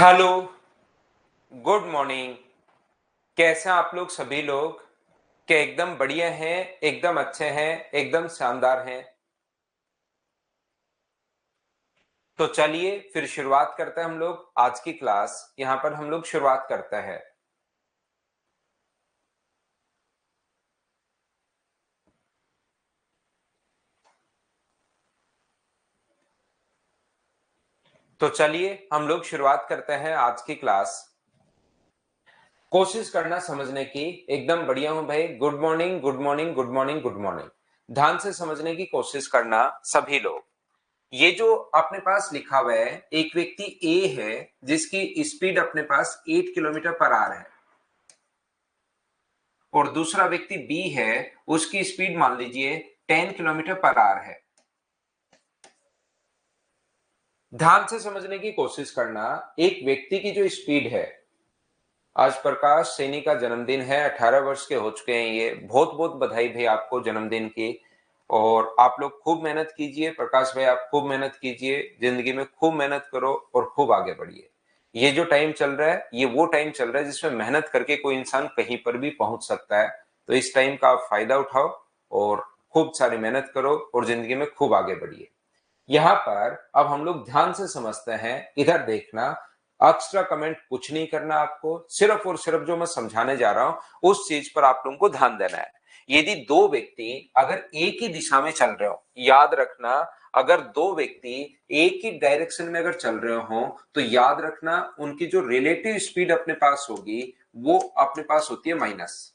Hello, good morning. कैसे हैं आप लोग सभी लोग? क्या एकदम बढ़िया हैं, एकदम अच्छे हैं, एकदम शानदार हैं? तो चलिए फिर शुरुआत करते हैं हम लोग आज की क्लास। यहां पर हम लोग शुरुआत करते हैं। तो चलिए हम लोग शुरुआत करते हैं आज की क्लास। कोशिश करना समझने की। एकदम बढ़िया हूं भाई। Good morning, good morning, good morning, good morning. ध्यान से समझने की कोशिश करना सभी लोग। ये जो अपने पास लिखा हुआ है, एक व्यक्ति ए है जिसकी स्पीड अपने पास 8 किलोमीटर पर आवर है, और दूसरा व्यक्ति बी है, उसकी स्पीड मान लीजिए 10 किलोमीटर पर आवर है। ध्यान से समझने की कोशिश करना। एक व्यक्ति की जो स्पीड है, आज प्रकाश सैनी का जन्मदिन है, 18 वर्ष के हो चुके हैं ये। बहुत बहुत बधाई भाई आपको जन्मदिन की। और आप लोग खूब मेहनत कीजिए। प्रकाश भाई आप खूब मेहनत कीजिए, जिंदगी में खूब मेहनत करो और खूब आगे बढ़िए। ये जो टाइम चल रहा है, ये वो टाइम चल रहा है जिसमें मेहनत करके कोई इंसान कहीं पर भी पहुंच सकता है। तो इस टाइम का आप फायदा उठाओ और खूब सारी मेहनत करो और जिंदगी में खूब आगे बढ़िए। यहाँ पर अब हम लोग ध्यान से समझते हैं। इधर देखना, एक्स्ट्रा कमेंट कुछ नहीं करना आपको। सिर्फ और सिर्फ जो मैं समझाने जा रहा हूं उस चीज पर आप लोगों को ध्यान देना है। यदि दो व्यक्ति अगर एक ही दिशा में चल रहे हो, याद रखना, अगर दो व्यक्ति एक ही डायरेक्शन में अगर चल रहे हो तो याद रखना उनकी जो रिलेटिव स्पीड अपने पास होगी वो अपने पास होती है माइनस।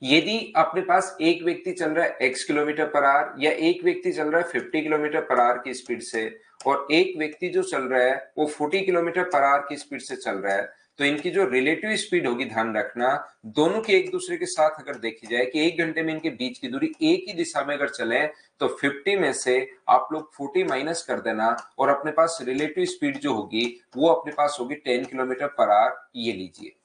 यदि अपने पास एक व्यक्ति चल रहा है x किलोमीटर पर आवर, या एक व्यक्ति चल रहा है 50 किलोमीटर पर आवर की स्पीड से, और एक व्यक्ति जो चल रहा है वो 40 किलोमीटर पर आवर की स्पीड से चल रहा है, तो इनकी जो रिलेटिव स्पीड होगी, ध्यान रखना, दोनों की एक दूसरे के साथ अगर देखी जाए कि एक घंटे में इनके बीच की दूरी एक ही दिशा में अगर चले, तो 50 में से आप लोग 40 माइनस कर देना और अपने पास रिलेटिव स्पीड जो होगी वो अपने पास होगी 10 किलोमीटर पर आवर। ये लीजिए।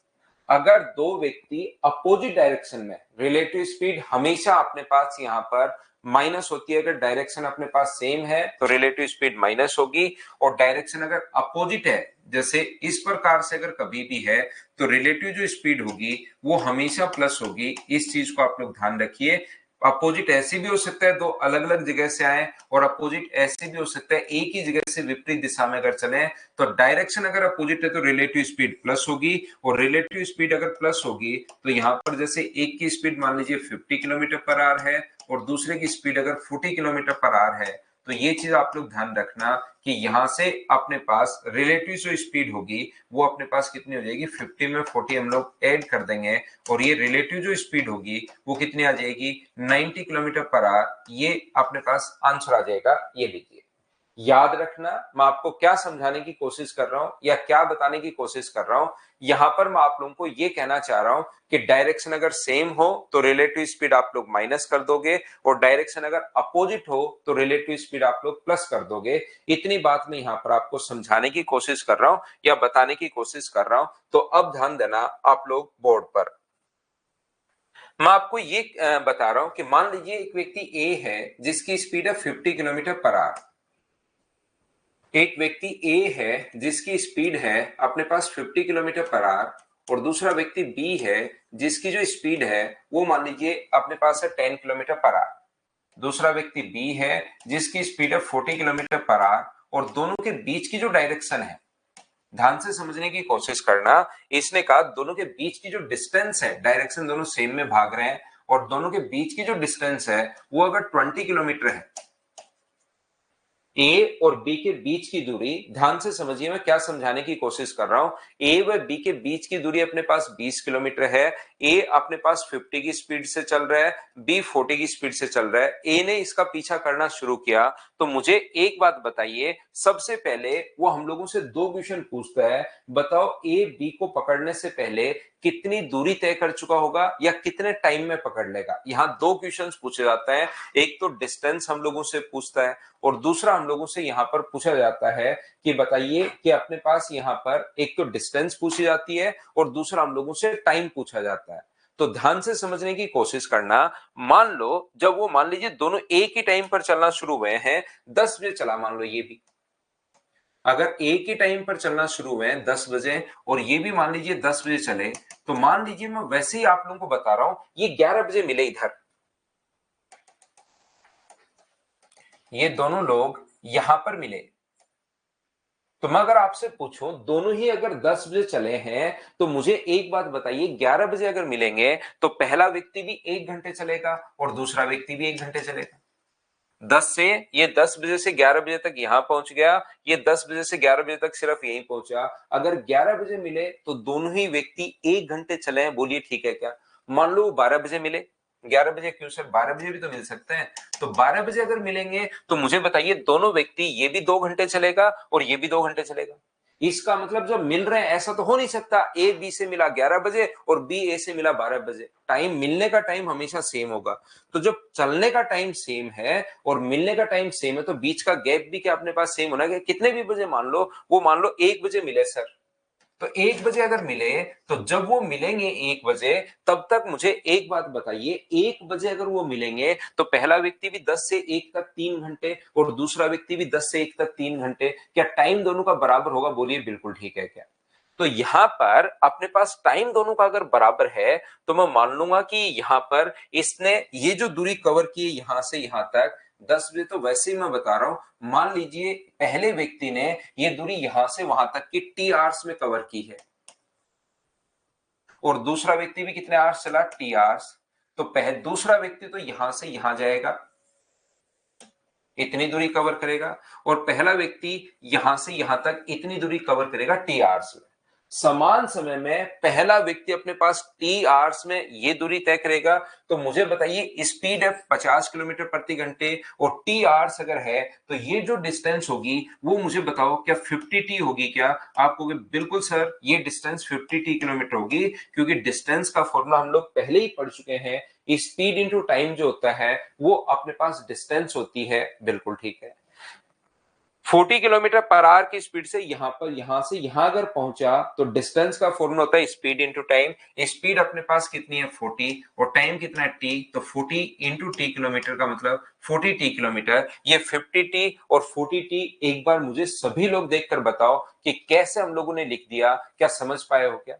अगर दो व्यक्ति अपोजिट डायरेक्शन में, रिलेटिव स्पीड हमेशा अपने पास यहां पर माइनस होती है। अगर डायरेक्शन अपने पास सेम है तो रिलेटिव स्पीड माइनस होगी, और डायरेक्शन अगर अपोजिट है, जैसे इस प्रकार से अगर कभी भी है, तो रिलेटिव जो स्पीड होगी वो हमेशा प्लस होगी। इस चीज को आप लोग ध्यान रखिए। अपोजिट ऐसे भी हो सकता है दो अलग अलग जगह से आए, और अपोजिट ऐसे भी हो सकता है एक ही जगह से विपरीत दिशा में अगर चले, तो डायरेक्शन अगर अपोजिट है तो रिलेटिव स्पीड प्लस होगी, और रिलेटिव स्पीड अगर प्लस होगी तो यहां पर जैसे एक की स्पीड मान लीजिए 50 किलोमीटर पर आवर है और दूसरे की स्पीड अगर 40 किलोमीटर पर आवर है, तो ये चीज आप लोग ध्यान रखना कि यहां से अपने पास रिलेटिव जो स्पीड होगी वो अपने पास कितनी हो जाएगी, 50 में 40 हम लोग ऐड कर देंगे, और ये रिलेटिव जो स्पीड होगी वो कितनी आ जाएगी, 90 किलोमीटर पर आवर। ये अपने पास आंसर आ जाएगा। ये लीजिए। याद रखना मैं आपको क्या समझाने की कोशिश कर रहा हूं या क्या बताने की कोशिश कर रहा हूं। यहां पर मैं आप लोगों को यह कहना चाह रहा हूं कि डायरेक्शन अगर सेम हो तो रिलेटिव स्पीड आप लोग माइनस कर दोगे, और डायरेक्शन अगर अपोजिट हो तो रिलेटिव स्पीड आप लोग प्लस कर दोगे। इतनी बात मैं यहां पर आपको समझाने की कोशिश कर रहा हूं या बताने की कोशिश कर रहा हूं। तो अब ध्यान देना आप लोग बोर्ड पर। मैं आपको ये बता रहा हूं कि मान लीजिए एक व्यक्ति ए है जिसकी स्पीड है 50 किलोमीटर पर आवर। एक व्यक्ति ए है जिसकी स्पीड है अपने पास 50 किलोमीटर पर आवर, और दूसरा व्यक्ति बी है जिसकी जो स्पीड है वो मान लीजिए अपने पास है 10 किलोमीटर पर आवर। दूसरा व्यक्ति बी है जिसकी स्पीड है 40 किलोमीटर पर आवर, और दोनों के बीच की जो डायरेक्शन है, ध्यान से समझने की कोशिश करना। इसने कहा दोनों के बीच की जो डिस्टेंस है, डायरेक्शन दोनों सेम में भाग रहे हैं, और दोनों के बीच की जो डिस्टेंस है वो अगर 20 किलोमीटर है, ए और बी के बीच की दूरी, ध्यान से समझिए मैं क्या समझाने की कोशिश कर रहा हूं। ए व बी के बीच की दूरी अपने पास 20 किलोमीटर है। ए अपने पास 50 की स्पीड से चल रहा है, बी 40 की स्पीड से चल रहा है। ए ने इसका पीछा करना शुरू किया। तो मुझे एक बात बताइए, सबसे पहले वो हम लोगों से दो क्वेश्चन पूछता है। बताओ ए बी को पकड़ने से पहले कितनी दूरी तय कर चुका होगा या कितने टाइम में पकड़ लेगा। यहां दो क्वेश्चंस पूछे जाते हैं। एक तो डिस्टेंस हम लोगों से पूछता है, और दूसरा हम लोगों से यहां पर पूछा जाता है कि बताइए कि अपने पास यहां पर एक तो डिस्टेंस पूछी जाती है और दूसरा हम लोगों से टाइम पूछा जाता है। तो ध्यान से समझने की कोशिश करना। मान लो जब वो, मान लीजिए दोनों एक ही टाइम पर चलना शुरू हुए हैं, 10 बजे चला मान लो ये भी, अगर एक ही टाइम पर चलना शुरू हुए 10 बजे और ये भी मान लीजिए 10 बजे चले, तो मान लीजिए मैं वैसे ही आप लोगों को बता रहा हूं, ये 11 बजे मिले इधर, ये दोनों लोग यहां पर मिले। तो मैं अगर आपसे पूछूं दोनों ही अगर 10 बजे चले हैं, तो मुझे एक बात बताइए, 11 बजे अगर मिलेंगे तो पहला व्यक्ति भी 1 घंटे चलेगा और दूसरा व्यक्ति भी 1 घंटे चलेगा। 10 बजे से 11 बजे तक यहां पहुंच गया, ये 10 बजे से 11 बजे तक सिर्फ यहीं पहुंचा। अगर 11 बजे मिले तो दोनों ही व्यक्ति 1 घंटे चले हैं, बोलिए ठीक है क्या? मान लो 12 बजे मिले, 11 बजे क्यों सर, 12 बजे भी तो मिल सकते हैं। तो 12 बजे अगर मिलेंगे तो मुझे बताइए दोनों व्यक्ति, ये भी 2 घंटे चलेगा और ये भी 2 घंटे चलेगा। इसका मतलब जब मिल रहे हैं ऐसा तो हो नहीं सकता ए बी से मिला 11 बजे और बी ए से मिला 12 बजे। टाइम, मिलने का टाइम हमेशा सेम होगा। तो जब चलने का टाइम सेम है और मिलने का टाइम सेम है, तो बीच का गैप भी क्या अपने पास सेम होना है? कितने भी बजे मान लो, वो मान लो 1 बजे मिले सर, तो 1 बजे अगर मिले, तो जब वो मिलेंगे 1 बजे, तब तक मुझे एक बात बताइए, 1 बजे अगर वो मिलेंगे तो पहला व्यक्ति भी 10 से 1 तक 3 घंटे और दूसरा व्यक्ति भी 10 से 1 तक 3 घंटे, क्या टाइम दोनों का बराबर होगा? बोलिए बिल्कुल ठीक है क्या? तो यहां पर अपने पास टाइम दोनों का अगर बराबर है, तो मैं मान लूंगा कि यहां पर इसने ये जो दूरी कवर की है यहां से यहां तक 10 बजे, तो वैसे ही मैं बता रहा हूं, मान लीजिए पहले व्यक्ति ने ये दूरी यहां से वहां तक की टी आवर्स में कवर की है और दूसरा व्यक्ति भी कितने आवर्स चला? T hours. तो पहले दूसरा व्यक्ति तो यहां से यहां जाएगा, इतनी दूरी कवर करेगा, और पहला व्यक्ति यहां से यहां तक इतनी दूरी कवर करेगा टी आवर्स में। समान समय में पहला व्यक्ति अपने पास टी आवर्स में ये दूरी तय करेगा। तो मुझे बताइए स्पीड है 50 किलोमीटर प्रति घंटे और टी आवर्स अगर है, तो ये जो डिस्टेंस होगी वो मुझे बताओ क्या 50 टी होगी क्या? आप कहोगे बिल्कुल सर ये डिस्टेंस 50 टी किलोमीटर होगी, क्योंकि डिस्टेंस का फॉर्मूला हम लोग पहले ही पढ़ चुके हैं। स्पीड इंटू टाइम जो होता है वो अपने पास डिस्टेंस होती है। बिल्कुल ठीक है। 40 किलोमीटर पर आवर की स्पीड से यहां से यहां अगर पहुंचा, तो डिस्टेंस का फॉर्मूला होता है स्पीड इंटू टाइम। स्पीड अपने पास कितनी है? 40, और टाइम कितना है? टी। तो 40 इंटू टी किलोमीटर का मतलब 40 टी किलोमीटर। ये 50 टी और 40 टी, एक बार मुझे सभी लोग देखकर बताओ कि कैसे हम लोगों ने लिख दिया, क्या समझ पाए हो क्या?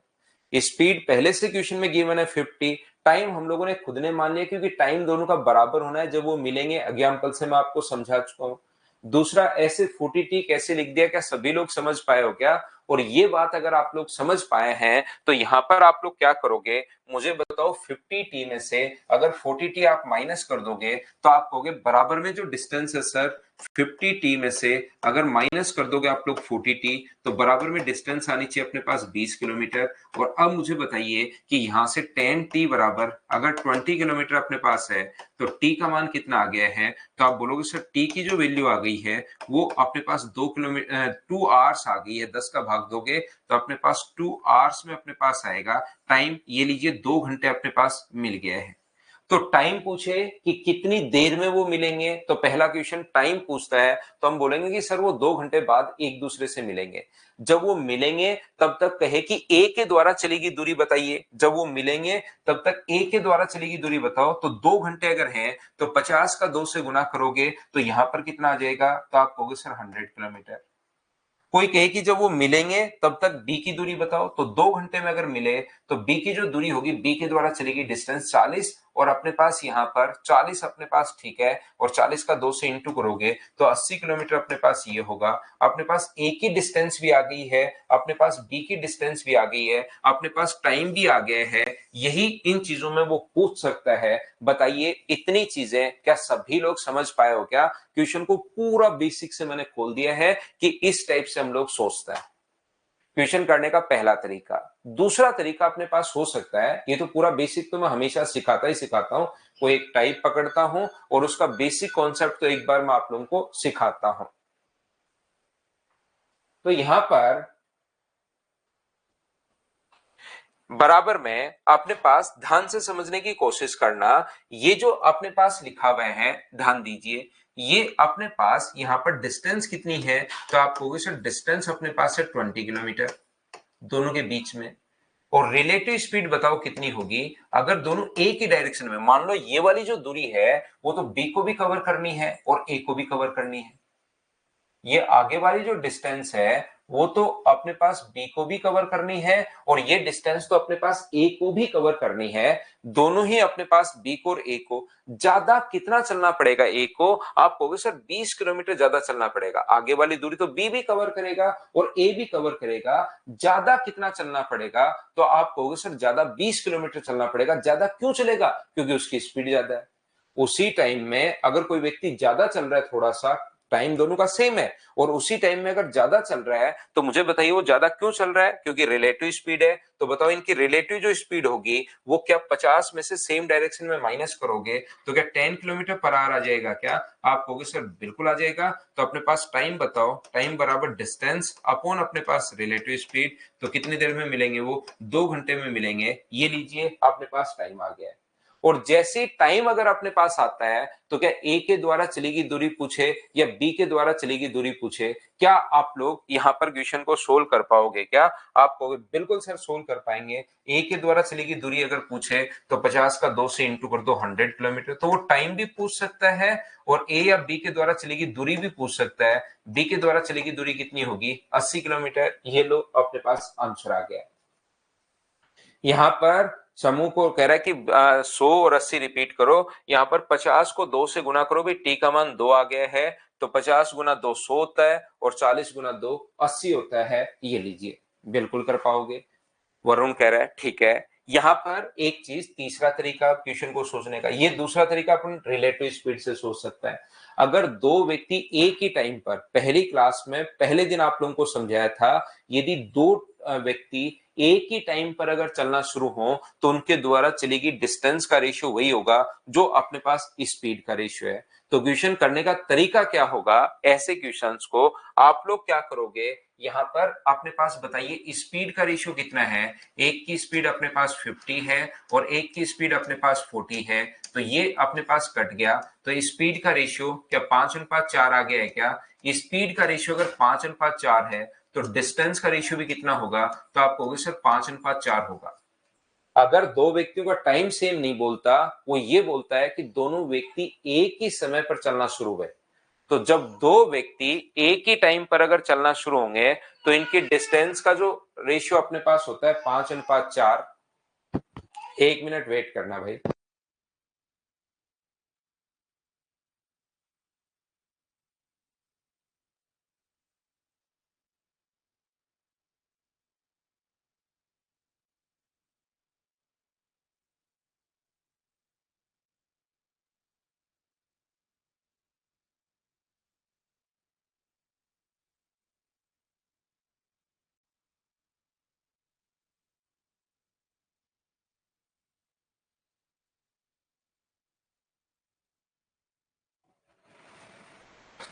स्पीड पहले से क्वेश्चन में गिवन है 50, टाइम हम लोगों ने खुद ने मान लिया क्योंकि टाइम दोनों का बराबर होना है जब वो मिलेंगे। एग्जाम्पल से मैं आपको समझा चुका हूं। दूसरा, ऐसे 40t कैसे लिख दिया, क्या सभी लोग समझ पाए हो क्या? और ये बात अगर आप लोग समझ पाए हैं, तो यहां पर आप लोग क्या करोगे, मुझे बताओ 50t में से अगर 40t आप माइनस कर दोगे, तो आप कहोगे बराबर में जो डिस्टेंस है सर, 50t में से अगर माइनस कर दोगे आप लोग 40t, तो बराबर में डिस्टेंस आनी चाहिए अपने पास 20 किलोमीटर। और अब मुझे बताइए कि यहां से 10t बराबर अगर 20 किलोमीटर अपने पास है, तो t का मान कितना आ गया है? तो आप बोलोगे सर t की जो वैल्यू आ गई है वो अपने पास 2 आवर्स आ गई है। 10 का भाग दोगे तो अपने पास 2 आवर्स में अपने पास आएगा टाइम। ये लीजिए 2 घंटे अपने पास मिल गया है। तो टाइम पूछे कि कितनी देर में वो मिलेंगे, तो पहला क्वेश्चन टाइम पूछता है, तो हम बोलेंगे कि सर वो 2 घंटे बाद एक दूसरे से मिलेंगे। जब वो मिलेंगे तब तक कहे कि ए के द्वारा चलेगी दूरी बताइए। जब वो मिलेंगे तब तक ए के द्वारा चलेगी दूरी बताओ। तो 2 घंटे अगर है तो 50 का 2 से गुना करोगे तो यहां पर कितना आ जाएगा? तो आप कहोगे सर 100 किलोमीटर। कोई कहे कि जब वो मिलेंगे तब तक बी की दूरी बताओ, तो 2 घंटे में अगर मिले तो बी की जो दूरी होगी, बी के द्वारा चलेगी डिस्टेंस 40, और अपने पास यहां पर 40 अपने पास ठीक है, और 40 का 2 से इंटू करोगे तो 80 किलोमीटर अपने पास ये होगा। अपने पास ए की डिस्टेंस भी आ गई है, अपने पास बी की डिस्टेंस भी आ गई है, अपने पास टाइम भी आ गया है। यही इन चीजों में वो पूछ सकता है। बताइए इतनी चीजें क्या सभी लोग समझ पाए हो क्या? क्वेश्चन को पूरा बेसिक से मैंने खोल दिया है कि इस टाइप से हम लोग सोचते हैं। क्वेश्चन करने का पहला तरीका। दूसरा तरीका अपने पास हो सकता है, ये तो पूरा बेसिक तो मैं हमेशा सिखाता ही सिखाता हूं, कोई एक टाइप पकड़ता हूं और उसका बेसिक कॉन्सेप्ट तो एक बार मैं आप लोगों को सिखाता हूं। तो यहां पर बराबर में अपने पास ध्यान से समझने की कोशिश करना। ये जो अपने पास लिखा हुआ है, ध्यान दीजिए, ये अपने पास यहां पर डिस्टेंस कितनी है? तो आप कहोगे सर डिस्टेंस अपने पास है 20 किलोमीटर दोनों के बीच में। और रिलेटिव स्पीड बताओ कितनी होगी अगर दोनों एक ही डायरेक्शन में, मान लो ये वाली जो दूरी है वो तो बी को भी कवर करनी है और ए को भी कवर करनी है। ये आगे वाली जो डिस्टेंस है वो तो अपने पास बी को भी कवर करनी है और ये डिस्टेंस तो अपने पास ए को भी कवर करनी है। दोनों ही अपने पास बी को और ए को। ज्यादा कितना चलना पड़ेगा ए को? आप कहोगे सर 20 किलोमीटर ज्यादा चलना पड़ेगा। आगे वाली दूरी तो बी भी कवर करेगा और ए भी कवर करेगा। ज्यादा कितना चलना पड़ेगा? तो आप कहोगे सर ज्यादा 20 किलोमीटर चलना पड़ेगा। ज्यादा क्यों चलेगा? क्योंकि उसकी स्पीड ज्यादा है। उसी टाइम में अगर कोई व्यक्ति ज्यादा चल रहा है, थोड़ा सा टाइम दोनों का सेम है, और उसी टाइम में अगर ज्यादा चल रहा है तो मुझे बताइए वो ज्यादा क्यों चल रहा है? क्योंकि रिलेटिव स्पीड है। तो बताओ इनकी रिलेटिव जो स्पीड होगी वो क्या 50 में से सेम डायरेक्शन में माइनस करोगे तो क्या 10 किलोमीटर पर आवर आ जाएगा क्या? आप कहोगे सर बिल्कुल आ जाएगा। तो अपने पास टाइम बताओ, टाइम बराबर डिस्टेंस अपॉन अपने पास रिलेटिव स्पीड। तो कितनी देर में मिलेंगे? वो 2 घंटे में मिलेंगे। ये लीजिए अपने पास टाइम आ गया है। और जैसे टाइम अगर अपने पास आता है तो क्या ए के द्वारा चली गई दूरी पूछे या बी के द्वारा चली गई दूरी पूछे, क्या आप लोग यहाँ पर क्वेश्चन को सोल्व कर पाओगे क्या? आप कहोगे बिल्कुल सर सोल्व कर पाएंगे। ए के द्वारा चली गई दूरी अगर पूछे तो 50 का 2 से इंटू कर दो 100 किलोमीटर। तो वो टाइम भी पूछ सकता है और ए या बी के द्वारा चली गई दूरी भी पूछ सकता है। बी के द्वारा चली गई दूरी कितनी होगी? 80 किलोमीटर। ये लो अपने पास आंसर आ गया। यहाँ पर समूह को कह रहा है कि 100 और 80 रिपीट करो। यहाँ पर 50 को 2 से गुना करो भाई, टी का मान 2 आ गया है। तो 50 गुना 2 100 होता है और 40 गुना 2 80 होता है। ये लीजिए बिल्कुल कर पाओगे। वरुण कह रहा है ठीक है। यहाँ पर एक चीज, तीसरा तरीका क्वेश्चन को सोचने का, ये दूसरा तरीका अपन रिलेटिव स्पीड से सोच सकता है। अगर दो व्यक्ति एक ही टाइम पर, पहली क्लास में पहले दिन आप लोगों को समझाया था, यदि दो व्यक्ति एक ही टाइम पर अगर चलना शुरू हो तो उनके द्वारा चली गई डिस्टेंस का रेशियो वही होगा जो अपने पास स्पीड का रेशियो है। तो क्वेश्चन करने का तरीका क्या होगा? ऐसे क्वेश्चंस को आप लोग क्या करोगे, यहाँ पर अपने पास बताइए स्पीड का रेशियो कितना है। एक की स्पीड अपने पास 50 है और एक की स्पीड अपने पास 40 है। तो ये अपने पास कट गया। तो स्पीड का रेशियो क्या 5:4 आ गया है क्या? स्पीड का रेशियो अगर 5:4 है तो डिस्टेंस का रेशियो भी कितना होगा? तो आप कहोगे सर 5:4 होगा। अगर दो व्यक्तियों का टाइम सेम नहीं बोलता, वो ये बोलता है कि दोनों व्यक्ति एक ही समय पर चलना शुरू हुए। तो जब दो व्यक्ति एक ही टाइम पर अगर चलना शुरू होंगे तो इनकी डिस्टेंस का जो रेशियो अपने पास होता है 5:4। 1 मिनट वेट करना भाई।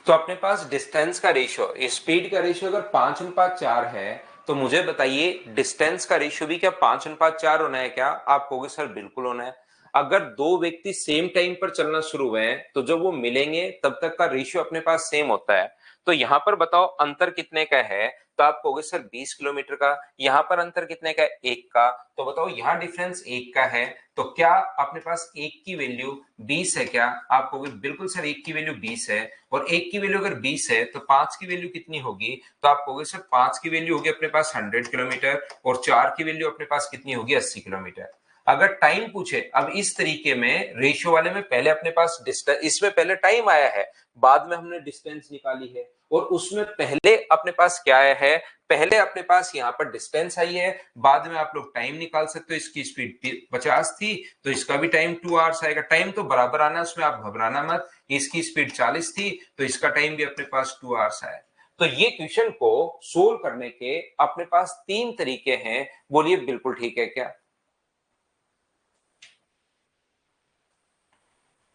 तो अपने पास डिस्टेंस का रेशियो, स्पीड का रेशियो अगर 5:4 है तो मुझे बताइए डिस्टेंस का रेशियो भी क्या 5:4 होना है क्या? आप कहोगे सर बिल्कुल होना है। अगर दो व्यक्ति सेम टाइम पर चलना शुरू हुए हैं तो जब वो मिलेंगे तब तक का रेशियो अपने पास सेम होता है। तो यहाँ पर बताओ अंतर कितने का है? तो आप कहोगे सर 20 किलोमीटर का। यहाँ पर अंतर कितने का है? 1 का। तो बताओ यहाँ डिफरेंस 1 का है तो क्या अपने पास 1 की वैल्यू 20 है क्या? आप कहोगे बिल्कुल सर 1 की वैल्यू 20 है। और 1 की वैल्यू अगर 20 है तो 5 की वैल्यू कितनी होगी? तो आप कहोगे सर 5 की वैल्यू होगी अपने पास 100 किलोमीटर और 4 की वैल्यू अपने पास कितनी होगी? 80 किलोमीटर। अगर टाइम पूछे, अब इस तरीके में रेशियो वाले में पहले अपने पास डिस्टेंस, इसमें पहले टाइम आया है, बाद में हमने डिस्टेंस निकाली है। और उसमें पहले अपने पास क्या आया है? पहले अपने पास यहाँ पर डिस्टेंस आई है, बाद में आप लोग टाइम निकाल सकते हो। इसकी स्पीड 50 थी तो इसका भी टाइम 2 आवर्स आएगा। टाइम तो बराबर आना है, उसमें आप घबराना मत। इसकी स्पीड 40 थी तो इसका टाइम भी अपने पास 2 आवर्स आया। तो ये क्वेश्चन को सोल्व करने के अपने पास 3 तरीके हैं। बोलिए बिल्कुल ठीक है क्या?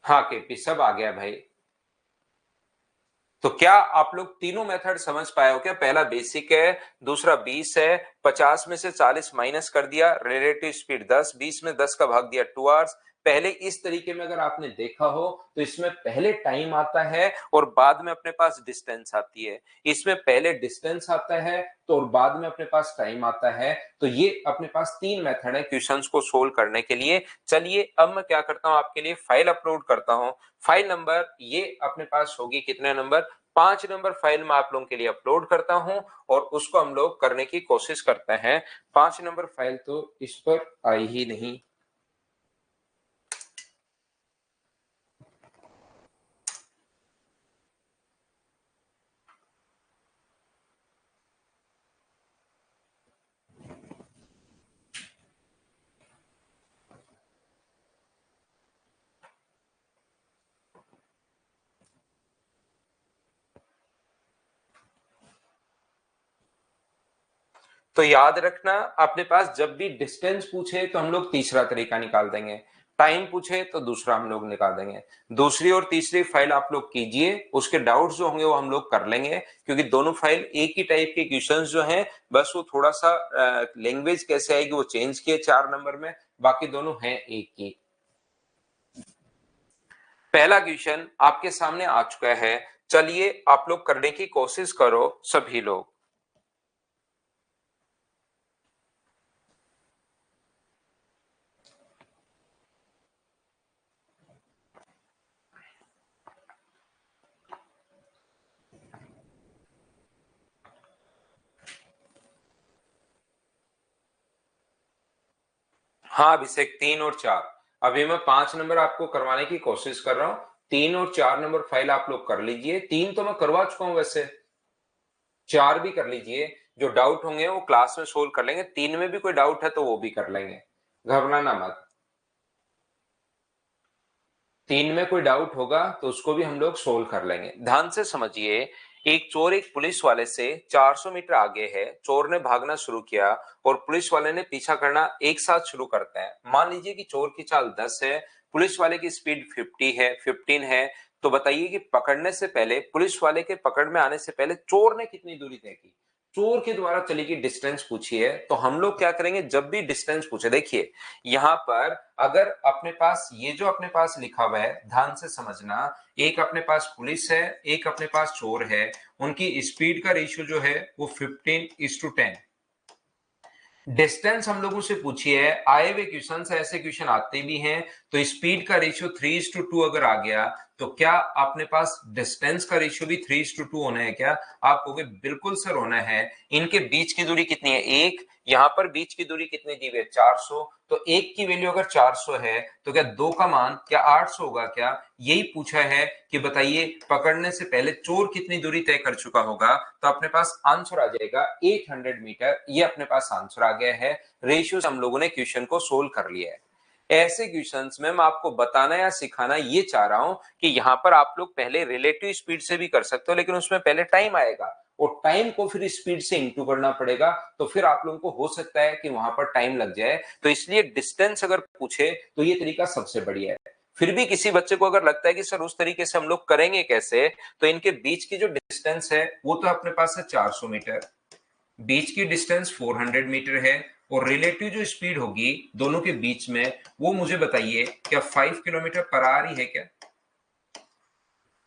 हाँ केपी सब आ गया भाई। तो क्या आप लोग तीनों मेथड समझ पाए हो क्या? पहला बेसिक है, दूसरा 20 है, 50 में से 40 माइनस कर दिया, रिलेटिव स्पीड 10, 20 में 10 का भाग दिया 2 आवर्स। पहले इस तरीके में अगर आपने देखा हो तो इसमें पहले टाइम आता है और बाद में अपने पास डिस्टेंस आती है। इसमें पहले डिस्टेंस आता है तो और बाद में अपने पास टाइम आता है। तो ये अपने पास 3 मेथड है क्वेश्चंस को सोल्व करने के लिए। चलिए अब मैं क्या करता हूं, आपके लिए फाइल अपलोड करता हूं। फाइल नंबर ये अपने पास होगी कितने नंबर? 5 नंबर फाइल मैं आप लोगों के लिए अपलोड करता हूं और उसको हम लोग करने की कोशिश करते हैं। 5 नंबर फाइल तो इस पर आई ही नहीं। तो याद रखना, अपने पास जब भी डिस्टेंस पूछे तो हम लोग तीसरा तरीका निकाल देंगे, टाइम पूछे तो दूसरा हम लोग निकाल देंगे। दूसरी और तीसरी फाइल आप लोग कीजिए, उसके डाउट्स जो होंगे वो हम लोग कर लेंगे, क्योंकि दोनों फाइल एक ही टाइप के क्वेश्चंस जो हैं, बस वो थोड़ा सा लैंग्वेज कैसे आएगी वो चेंज किए 4 नंबर में, बाकी दोनों हैं एक ही। पहला क्वेश्चन आपके सामने आ चुका है, चलिए आप लोग करने की कोशिश करो सभी लोग। हाँ अभिषेक, 3 और 4, अभी मैं 5 नंबर आपको करवाने की कोशिश कर रहा हूँ। 3 और 4 नंबर फाइल आप लोग कर लीजिए। 3 तो मैं करवा चुका हूं वैसे, 4 भी कर लीजिए। जो डाउट होंगे वो क्लास में सोल्व कर लेंगे। 3 में भी कोई डाउट है तो वो भी कर लेंगे, घबराना मत। 3 में कोई डाउट होगा तो उसको भी हम लोग सोल्व कर लेंगे। ध्यान से समझिए, एक चोर एक पुलिस वाले से 400 मीटर आगे है। चोर ने भागना शुरू किया और पुलिस वाले ने पीछा करना एक साथ शुरू करते हैं। मान लीजिए कि चोर की चाल 10 है, पुलिस वाले की स्पीड 15 है। तो बताइए कि पकड़ने से पहले, पुलिस वाले के पकड़ में आने से पहले चोर ने कितनी दूरी तय की। चोर के द्वारा चली गई डिस्टेंस पूछी है, तो हम लोग क्या करेंगे, जब भी डिस्टेंस पूछे, देखिए यहां पर अगर अपने पास ये जो अपने पास लिखा हुआ है, ध्यान से समझना, एक अपने पास पुलिस है, एक अपने पास चोर है, उनकी स्पीड का रेशियो जो है वो 15:10। डिस्टेंस हम लोगों से पूछी है, आए हुए क्वेश्चन से ऐसे क्वेश्चन आते भी हैं, तो स्पीड का रेशियो 3:2 अगर आ गया तो क्या अपने पास डिस्टेंस का रेशियो भी 3:2 होना है क्या? आप कहोगे बिल्कुल सर होना है। इनके बीच की दूरी कितनी है? एक। यहां पर बीच की दूरी कितनी दी हुई है? 400। तो एक की वैल्यू अगर 400 है तो क्या दो का मान क्या 800 होगा क्या? यही पूछा है कि बताइए पकड़ने से पहले चोर कितनी दूरी तय कर चुका होगा। तो अपने पास आंसर आ जाएगा 800 मीटर। ये अपने पास आंसर आ गया है। रेशियो से हम लोगों ने क्वेश्चन को सोल्व कर लिया है। ऐसे क्वेश्चंस में मैं आपको बताना या सिखाना ये चाह रहा हूं कि यहां पर आप लोग पहले रिलेटिव स्पीड से भी कर सकते हो, लेकिन उसमें पहले टाइम आएगा और टाइम को फिर स्पीड से इंटू करना पड़ेगा, तो फिर आप लोगों को हो सकता है कि वहां पर टाइम लग जाए। तो इसलिए डिस्टेंस अगर पूछे तो ये तरीका सबसे बढ़िया है। फिर भी किसी बच्चे को अगर लगता है कि सर उस तरीके से हम लोग करेंगे कैसे, तो इनके बीच की जो डिस्टेंस है वो तो अपने पास है 400 मीटर, बीच की डिस्टेंस 400 मीटर है, और रिलेटिव जो स्पीड होगी दोनों के बीच में वो मुझे बताइए क्या 5 किलोमीटर पर आवर ही है क्या?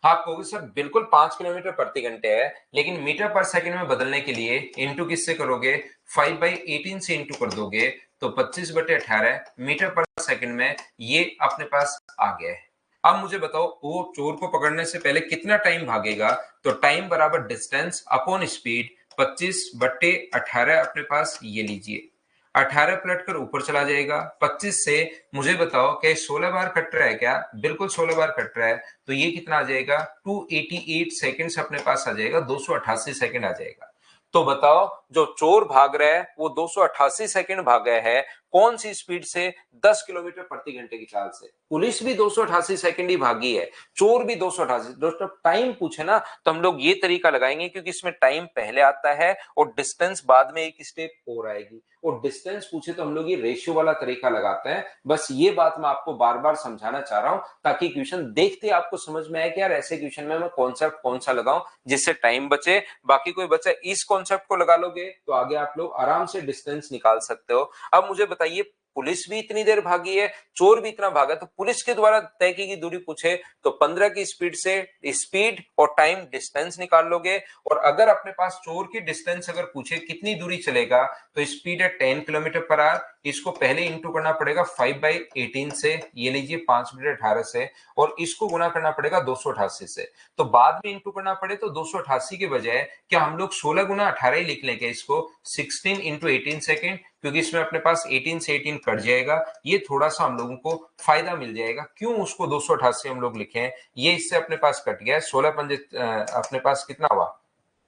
आप कहोगे सर बिल्कुल 5 किलोमीटर प्रति घंटे है, लेकिन मीटर पर सेकंड में बदलने के लिए इंटू किससे करोगे? 5/18 से इंटू कर दोगे तो 25/18 मीटर पर सेकंड में ये अपने पास आ गया है। अब मुझे बताओ वो चोर को पकड़ने से पहले कितना टाइम भागेगा? तो टाइम बराबर डिस्टेंस अपॉन स्पीड, 25/18 अपने पास ये लीजिए। 18 पलट कर ऊपर चला जाएगा। 25 से मुझे बताओ क्या 16 बार कट रहा है क्या? बिल्कुल 16 बार कट रहा है। तो ये कितना आ जाएगा? 288 सेकेंड्स अपने पास आ जाएगा, 288 सेकेंड आ जाएगा। तो बताओ जो चोर भाग रहा है वो 288 सेकेंड भागा है, कौन सी स्पीड से? 10 किलोमीटर प्रति घंटे की चाल से। पुलिस भी 288 सेकेंड ही भागी है, चोर भी 288। दोस्तों टाइम पूछे ना तो हम लोग ये तरीका लगाएंगे, क्योंकि इसमें टाइम पहले आता है और डिस्टेंस बाद में एक स्टेप और आएगी। और डिस्टेंस पूछे तो हम लोग ये रेशियो वाला तरीका लगाते हैं। बस ये बात मैं आपको बार बार समझाना चाह रहा हूं, ताकि क्वेश्चन देखते आपको समझ में आए कि यार ऐसे क्वेश्चन में मैं कॉन्सेप्ट कौन सा लगाऊं जिससे टाइम बचे। बाकी कोई बच्चा इस कॉन्सेप्ट को लगा लोगे तो आगे आप लोग आराम से डिस्टेंस निकाल सकते हो। अब मुझे बताइए पुलिस भी इतनी देर भागी है, चोर भी इतना भागा, तो पुलिस के द्वारा तय की गई दूरी पूछे तो 15 की स्पीड से स्पीड और टाइम डिस्टेंस निकाल लोगे। और अगर अपने पास चोर की डिस्टेंस अगर पूछे कितनी दूरी चलेगा, तो स्पीड है 10 किलोमीटर पर आवर, इसको पहले इंटू करना पड़ेगा 5/18 से, ये लीजिए 5 मीटर 18 से, और इसको गुना करना पड़ेगा 288 से। तो बाद में इंटू करना पड़े तो 288 के बजाय क्या हम लोग 16 गुना 18 ही लिख लेंगे इसको, 16 इंटू 18 सेकेंड, क्योंकि इसमें अपने पास 18 से 18 कट जाएगा, ये थोड़ा सा हम लोगों को फायदा मिल जाएगा। क्यों उसको 288 हम लोग लिखे, ये इससे अपने पास कट गया, 16 पंजे अपने पास कितना हुआ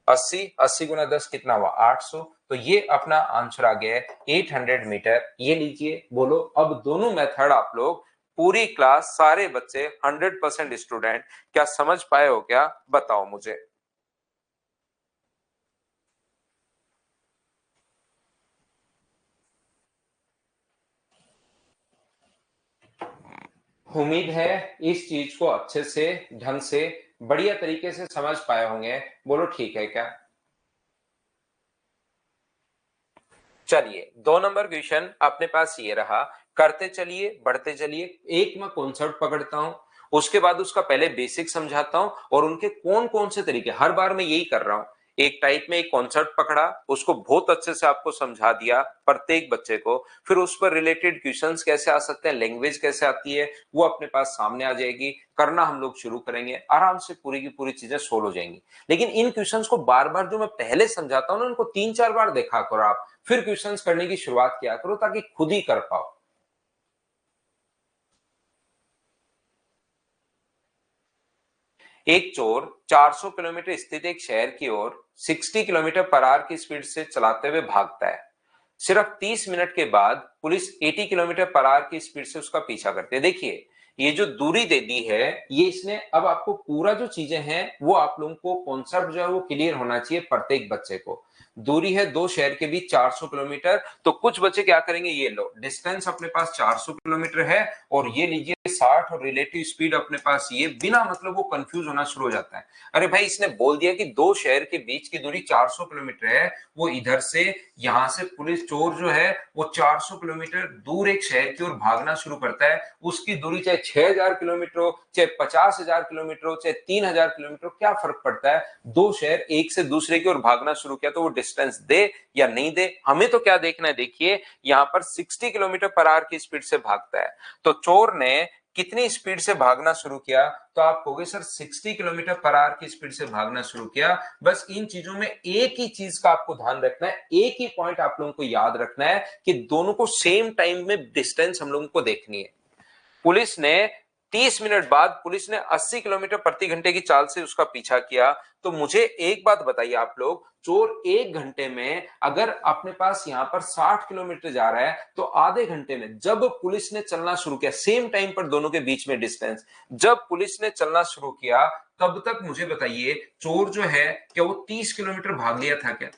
80, 80 गुना 10 कितना हुआ 800, तो ये अपना आंसर आ गया है 800 मीटर। ये लीजिए, बोलो अब दोनों मेथड आप लोग पूरी क्लास सारे बच्चे 100% स्टूडेंट क्या समझ पाए हो क्या, बताओ मुझे। उम्मीद है इस चीज को अच्छे से, ढंग से, बढ़िया तरीके से समझ पाए होंगे, बोलो ठीक है क्या। चलिए 2 नंबर क्वेश्चन अपने पास ये रहा, करते चलिए बढ़ते चलिए। एक मैं कॉन्सेप्ट पकड़ता हूं, उसके बाद उसका पहले बेसिक समझाता हूं, और उनके कौन कौन से तरीके, हर बार मैं यही कर रहा हूं, एक टाइप में एक कॉन्सेप्ट पकड़ा, उसको बहुत अच्छे से आपको समझा दिया प्रत्येक बच्चे को, फिर उस पर रिलेटेड क्वेश्चंस कैसे आ सकते हैं, लैंग्वेज कैसे आती है, वो अपने पास सामने आ जाएगी, करना हम लोग शुरू करेंगे, आराम से पूरी की पूरी चीजें सोल्व हो जाएंगी। लेकिन इन क्वेश्चंस को बार बार जो मैं पहले समझाता हूं ना, उनको 3-4 बार देखा करो आप, फिर क्वेश्चंस करने की शुरुआत किया करो, ताकि खुद ही कर पाओ। एक चोर 400 किलोमीटर स्थित एक शहर की ओर 60 किलोमीटर पर आवर की स्पीड से चलाते हुए भागता है। सिर्फ 30 मिनट के बाद पुलिस 80 किलोमीटर पर आवर की स्पीड से उसका पीछा करती है। देखिए, ये जो दूरी दे दी है, ये इसने अब आपको पूरा जो चीजें हैं वो आप लोगों को कॉन्सेप्ट जो है वो क्लियर होना चाहिए प्रत्येक बच्चे को। दूरी है दो शहर के बीच 400 किलोमीटर, तो कुछ बच्चे क्या करेंगे, ये लो डिस्टेंस अपने पास 400 किलोमीटर है, और ये लीजिए 60 और रिलेटिव स्पीड अपने पास, ये बिना मतलब वो कंफ्यूज होना शुरू हो जाता है। अरे भाई, इसने बोल दिया कि दो शहर के बीच की दूरी 400 किलोमीटर है, वो इधर से यहां से पुलिस चोर जो है वो 400 किलोमीटर दूर एक शहर की ओर भागना शुरू करता है, उसकी दूरी चाहे 6000 किलोमीटर हो, चाहे 50,000 किलोमीटर हो, चाहे 3000 किलोमीटर हो, क्या फर्क पड़ता है, दो शहर एक से दूसरे की ओर भागना शुरू किया तो वो डिस्टेंस दे या नहीं दे, हमें तो क्या देखना है। देखिए यहां पर 60 किलोमीटर पर आवर की स्पीड से भागता है, तो चोर ने कितनी स्पीड से भागना शुरू किया, तो आप कहोगे सर 60 किलोमीटर पर आवर की स्पीड से भागना शुरू किया। बस इन चीजों में एक ही चीज का आपको ध्यान रखना है, एक ही पॉइंट आप लोगों को याद रखना है कि दोनों को सेम टाइम में डिस्टेंस हम लोगों को देखनी है। पुलिस ने 30 मिनट बाद पुलिस ने 80 किलोमीटर प्रति घंटे की चाल से उसका पीछा किया। तो मुझे एक बात बताइए आप लोग, चोर एक घंटे में अगर अपने पास यहां पर 60 किलोमीटर जा रहा है, तो आधे घंटे में जब पुलिस ने चलना शुरू किया, सेम टाइम पर दोनों के बीच में डिस्टेंस, जब पुलिस ने चलना शुरू किया, तब तक मुझे बताइए चोर जो है क्या वो 30 किलोमीटर भाग लिया था क्या।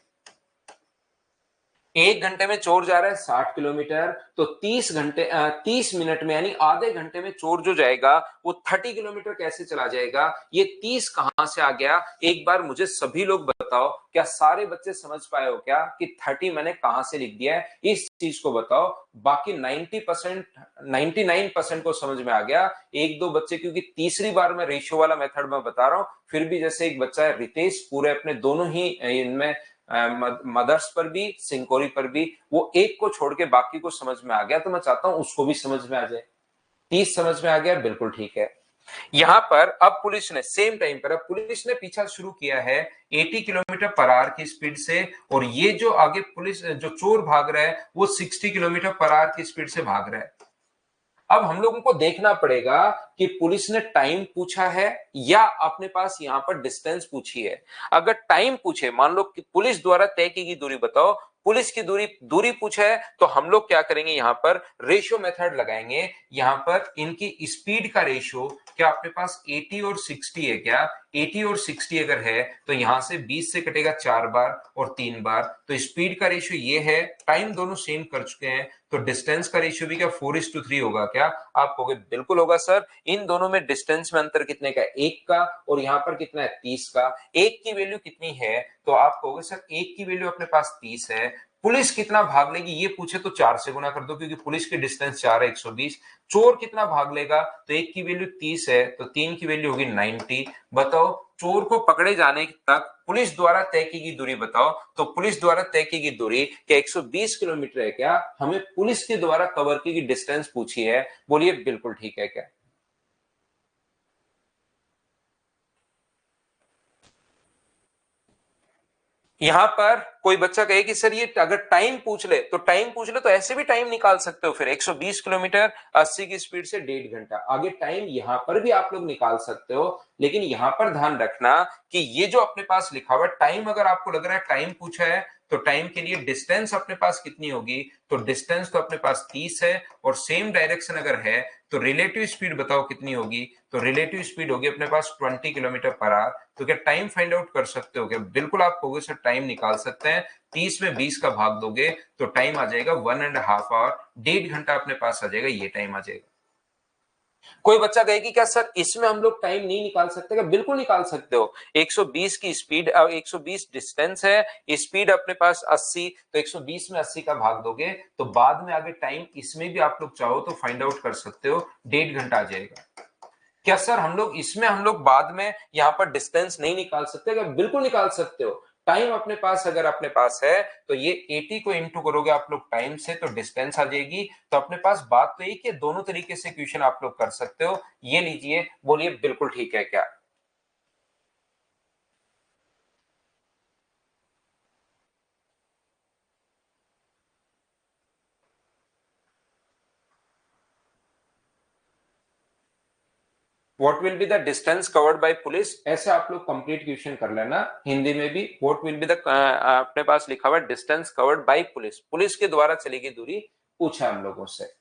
एक घंटे में चोर जा रहा है 60 किलोमीटर, तो 30 मिनट में यानी आधे घंटे में चोर जो जाएगा वो 30 किलोमीटर कैसे चला जाएगा, ये 30 कहां से आ गया, एक बार मुझे सभी लोग बताओ, क्या सारे बच्चे समझ पाए हो क्या कि 30 मैंने कहां से लिख दिया है, इस चीज को बताओ। बाकी 90%, 99% को समझ में आ गया, एक दो बच्चे, क्योंकि तीसरी बार मैं रेशियो वाला मेथड में बता रहा हूं, फिर भी जैसे एक बच्चा है रितेश, पूरे अपने दोनों ही इनमें मदर्स पर भी सिंकोरी पर भी वो एक को छोड़ के बाकी को समझ में आ गया, तो मैं चाहता हूं उसको भी समझ में आ जाए। 30 समझ में आ गया, बिल्कुल ठीक है। यहां पर अब पुलिस ने सेम टाइम पर, अब पुलिस ने पीछा शुरू किया है 80 किलोमीटर पर आवर की स्पीड से, और ये जो आगे पुलिस जो चोर भाग रहा है वो 60 किलोमीटर पर आवर की स्पीड से भाग रहा है। अब हम लोगों को देखना पड़ेगा कि पुलिस ने टाइम पूछा है या अपने पास यहां पर डिस्टेंस पूछी है। अगर टाइम पूछे, मान लो कि पुलिस द्वारा तय की गई दूरी बताओ, पुलिस की दूरी दूरी पूछा है, तो हम लोग क्या करेंगे, यहां पर रेशियो मेथड लगाएंगे। यहां पर इनकी स्पीड का रेशियो, क्या अपने पास 80 और 60 है क्या, 80 और 60 अगर है तो यहां से 20 से कटेगा 4 बार और 3 बार, तो स्पीड का रेशियो ये है, टाइम दोनों सेम कर चुके हैं, तो डिस्टेंस का रेशियो भी क्या 4:3 होगा क्या, आप कहोगे बिल्कुल होगा सर। इन दोनों में डिस्टेंस में अंतर कितने का, एक का, और यहां पर कितना है 30 का। एक की वैल्यू कितनी है, तो आप कहोगे सर एक की वैल्यू अपने पास 30 है, पुलिस कितना भाग लेगी ये पूछे तो 4 से गुना कर दो, क्योंकि पुलिस की डिस्टेंस 4 है 120। चोर कितना भाग लेगा, तो एक की वैल्यू 30 है तो 3 की वैल्यू होगी 90। बताओ चोर को पकड़े जाने तक पुलिस द्वारा तय की गई दूरी बताओ। तो पुलिस द्वारा तय की गई दूरी क्या 120 किलोमीटर है क्या? हमें पुलिस के द्वारा कवर की गई डिस्टेंस पूछी है, बोलिए बिल्कुल ठीक है क्या? यहां पर कोई बच्चा कहे कि सर ये अगर टाइम पूछ ले तो ऐसे भी टाइम निकाल सकते हो, फिर 120 किलोमीटर 80 की स्पीड से 1.5 घंटा, आगे टाइम यहां पर भी आप लोग निकाल सकते हो। लेकिन यहां पर ध्यान रखना कि ये जो अपने पास लिखा हुआ टाइम, अगर आपको लग रहा है टाइम पूछा है तो टाइम के लिए डिस्टेंस अपने पास कितनी होगी, तो डिस्टेंस तो अपने पास 30 है, और सेम डायरेक्शन अगर है तो रिलेटिव स्पीड बताओ कितनी होगी, तो रिलेटिव स्पीड होगी अपने पास 20 किलोमीटर पर आवर। तो क्या टाइम फाइंड आउट कर सकते हो क्या? बिल्कुल आप कहोगे सर टाइम निकाल सकते हैं। 30 में 20 का भाग दोगे तो टाइम आ जाएगा 1.5 आवर, 1.5 घंटा अपने पास आ जाएगा, ये टाइम आ जाएगा। कोई बच्चा कहे कि क्या सर इसमें हम लोग टाइम नहीं निकाल सकते? क्या बिल्कुल निकाल सकते हो। 120 की स्पीड, 120 डिस्टेंस है, स्पीड अपने पास 80, तो 120 में 80 का भाग दोगे तो बाद में आगे टाइम इसमें भी आप लोग चाहो तो फाइंड आउट कर सकते हो, 1.5 घंटा आ जाएगा। क्या सर हम लोग बाद में यहां पर डिस्टेंस नहीं निकाल सकते? क्या बिल्कुल निकाल सकते हो। टाइम अपने पास अगर अपने पास है तो ये 80 को इंटू करोगे आप लोग टाइम से तो डिस्टेंस आ जाएगी। तो अपने पास बात तो एक है, दोनों तरीके से क्वेश्चन आप लोग कर सकते हो। ये लीजिए, बोलिए बिल्कुल ठीक है क्या? What will be the distance covered by police, ऐसे आप लोग कंप्लीट क्वेश्चन कर लेना हिंदी में भी। व्हाट विल बी द, अपने पास लिखा हुआ distance covered by police, police के द्वारा चली गई दूरी पूछा हम लोगों से।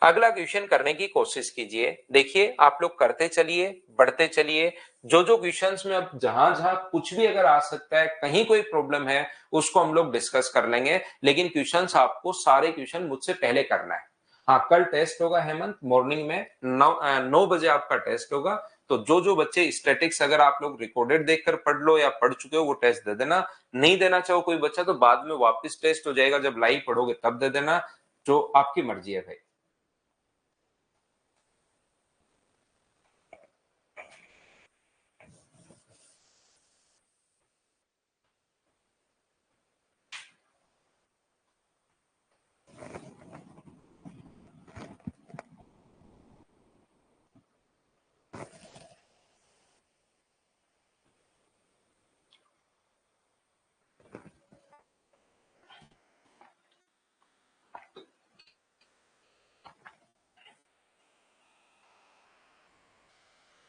अगला क्वेश्चन करने की कोशिश कीजिए। देखिए आप लोग करते चलिए, बढ़ते चलिए। जो जो क्वेश्चंस में अब जहां जहां कुछ भी अगर आ सकता है, कहीं कोई प्रॉब्लम है, उसको हम लोग डिस्कस कर लेंगे। लेकिन क्वेश्चंस आपको सारे क्वेश्चन मुझसे पहले करना है। हाँ, कल टेस्ट होगा हेमंत, मॉर्निंग में 9 बजे आपका टेस्ट होगा। तो जो जो बच्चे स्टैटिक्स अगर आप लोग रिकॉर्डेड देखकर पढ़ लो या पढ़ चुके हो वो टेस्ट दे देना। नहीं देना चाहो कोई बच्चा तो बाद में वापस टेस्ट हो जाएगा, जब लाइव पढ़ोगे तब दे देना, जो आपकी मर्जी है भाई।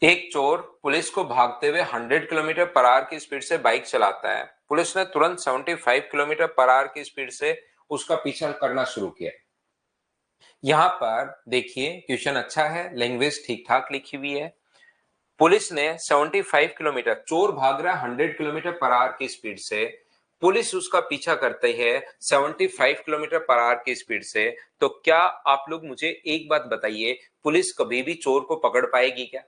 एक चोर पुलिस को भागते हुए 100 किलोमीटर पर आवर की स्पीड से बाइक चलाता है। पुलिस ने तुरंत 75 किलोमीटर पर आवर की स्पीड से उसका पीछा करना शुरू किया। यहां पर देखिए क्वेश्चन अच्छा है, लैंग्वेज ठीक ठाक लिखी हुई है। पुलिस ने 75 किलोमीटर, चोर भाग रहा है 100 किलोमीटर पर आवर की स्पीड से, पुलिस उसका पीछा करते है 75 किलोमीटर पर आवर की स्पीड से। तो क्या आप लोग मुझे एक बात बताइए, पुलिस कभी भी चोर को पकड़ पाएगी क्या?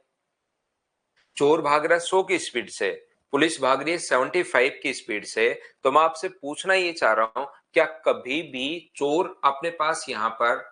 चोर भाग रहा है 100 की स्पीड से, पुलिस भाग रही है 75 की स्पीड से। तो मैं आपसे पूछना ये चाह रहा हूं, क्या कभी भी चोर अपने पास यहां पर,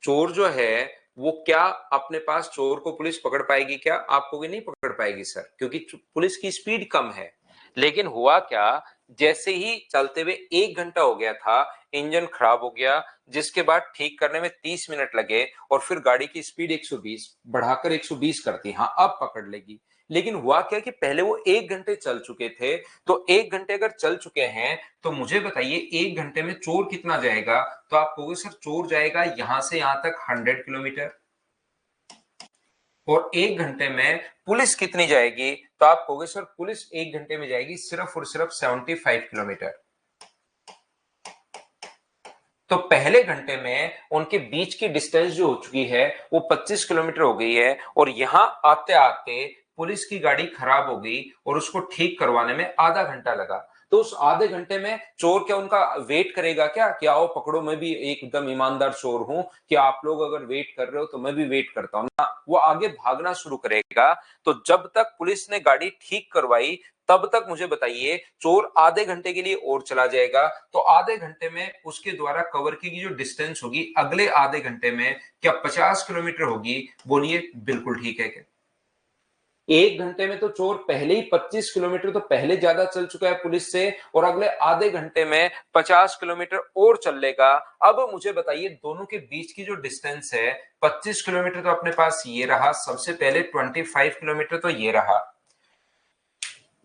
चोर जो है वो क्या अपने पास, चोर को पुलिस पकड़ पाएगी क्या? आपको भी नहीं पकड़ पाएगी सर, क्योंकि पुलिस की स्पीड कम है। लेकिन हुआ क्या, जैसे ही चलते हुए 1 घंटा हो गया था, इंजन खराब हो गया, जिसके बाद ठीक करने में 30 मिनट लगे, और फिर गाड़ी की स्पीड 120 बढ़ाकर 120 करती, हाँ अब पकड़ लेगी। लेकिन हुआ क्या कि पहले वो 1 घंटे चल चुके थे। तो 1 घंटे अगर चल चुके हैं तो मुझे बताइए 1 घंटे में चोर कितना जाएगा? तो आप कहोगे सर चोर जाएगा यहां से यहां तक 100 किलोमीटर, और 1 घंटे में पुलिस कितनी जाएगी? तो आप कहोगे सर पुलिस 1 घंटे में जाएगी सिर्फ और सिर्फ 75 किलोमीटर। तो पहले घंटे में उनके बीच की डिस्टेंस जो हो चुकी है वो 25 किलोमीटर हो गई है, और यहां आते आते पुलिस की गाड़ी खराब हो गई और उसको ठीक करवाने में आधा घंटा लगा। तो उस आधे घंटे में चोर क्या उनका वेट करेगा क्या कि आओ पकड़ो, मैं भी एकदम ईमानदार चोर हूं, कि आप लोग अगर वेट कर रहे हो तो मैं भी वेट करता हूं ना, वो आगे भागना शुरू करेगा। तो जब तक पुलिस ने गाड़ी ठीक करवाई तब तक मुझे बताइए चोर आधे घंटे के लिए और चला जाएगा, तो आधे घंटे में उसके द्वारा कवर की जो डिस्टेंस होगी अगले आधे घंटे में क्या 50 किलोमीटर होगी? बोलिए बिल्कुल ठीक है क्या? एक घंटे में तो चोर पहले ही 25 किलोमीटर तो पहले ज्यादा चल चुका है पुलिस से, और अगले आधे घंटे में 50 किलोमीटर और चल लेगा। अब मुझे बताइए दोनों के बीच की जो डिस्टेंस है, 25 किलोमीटर तो अपने पास ये रहा सबसे पहले, 25 किलोमीटर तो ये रहा।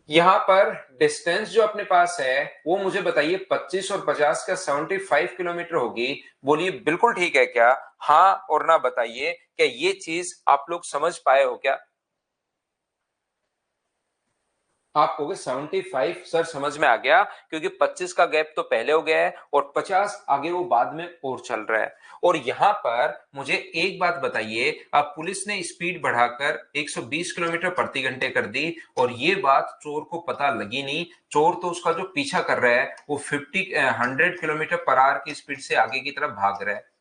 यहां पर डिस्टेंस जो अपने पास है वो मुझे बताइए 25 और 50 का 75 किलोमीटर होगी। बोलिए बिल्कुल ठीक है क्या? हाँ और ना बताइए, क्या ये चीज आप लोग समझ पाए हो क्या? आप कहोगे 75 सर समझ में आ गया, क्योंकि 25 का गैप तो पहले हो गया है और 50 आगे वो बाद में और चल रहा है। और यहां पर मुझे एक बात बताइए, अब पुलिस ने स्पीड बढ़ाकर 120 किलोमीटर प्रति घंटे कर दी और ये बात चोर को पता लगी नहीं। चोर तो उसका जो पीछा कर रहा है वो 100 किलोमीटर पर आवर की स्पीड से आगे की तरफ भाग रहा है।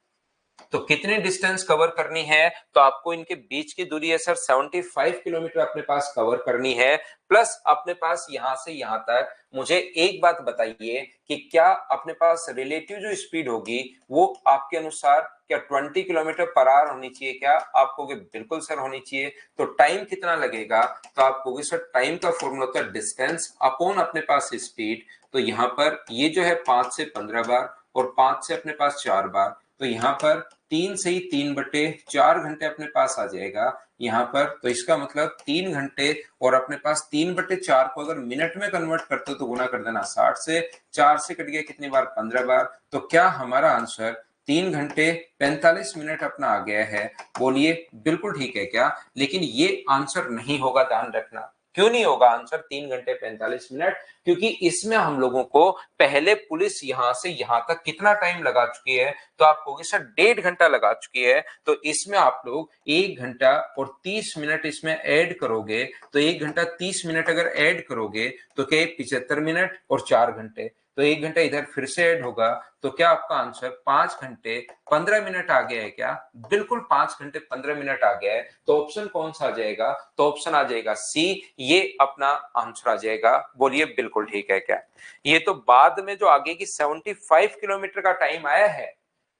तो कितनी डिस्टेंस कवर करनी है? तो आपको इनके बीच की दूरी है सर 75 किलोमीटर अपने पास कवर करनी है, प्लस अपने पास यहां से यहां तक। मुझे एक बात बताइए कि क्या अपने पास रिलेटिव जो स्पीड होगी वो आपके अनुसार क्या 20 किलोमीटर पर आवर होनी चाहिए क्या? आप कहोगे बिल्कुल सर होनी चाहिए। तो टाइम कितना लगेगा? तो आप कहोगे सर टाइम का फॉर्मूला होता है डिस्टेंस अपॉन अपने पास स्पीड। तो यहाँ पर ये जो है 5 से 15 बार और 5 से अपने पास 4 बार, तो यहाँ पर 3 से ही 3/4 घंटे अपने पास आ जाएगा यहाँ पर। तो इसका मतलब 3 घंटे, और अपने पास 3/4 को अगर मिनट में कन्वर्ट करते हो तो गुना कर देना 60 से, 4 से कट गया कितनी बार? 15 बार। तो क्या हमारा आंसर 3 घंटे 45 मिनट अपना आ गया है? बोलिए बिल्कुल ठीक है क्या? लेकिन ये आंसर नहीं होगा, ध्यान रखना। क्यों नहीं होगा आंसर 3 घंटे 45 मिनट? क्योंकि इसमें हम लोगों को पहले पुलिस यहां से यहां तक कितना टाइम लगा चुकी है? तो आप कहोगे सर 1.5 घंटा लगा चुकी है। तो इसमें आप लोग 1 घंटा और 30 मिनट इसमें ऐड करोगे, तो 1 घंटा 30 मिनट अगर ऐड करोगे तो क्या 75 मिनट और 4 घंटे, तो 1 घंटा इधर फिर से ऐड होगा। तो क्या आपका आंसर 5 घंटे 15 मिनट आ गया है क्या? बिल्कुल 5 घंटे 15 मिनट आ गया है। तो ऑप्शन कौन सा आ जाएगा? तो ऑप्शन आ जाएगा सी, ये अपना आंसर आ जाएगा। बोलिए बिल्कुल ठीक है क्या? ये तो बाद में जो आगे की 75 किलोमीटर का टाइम आया है,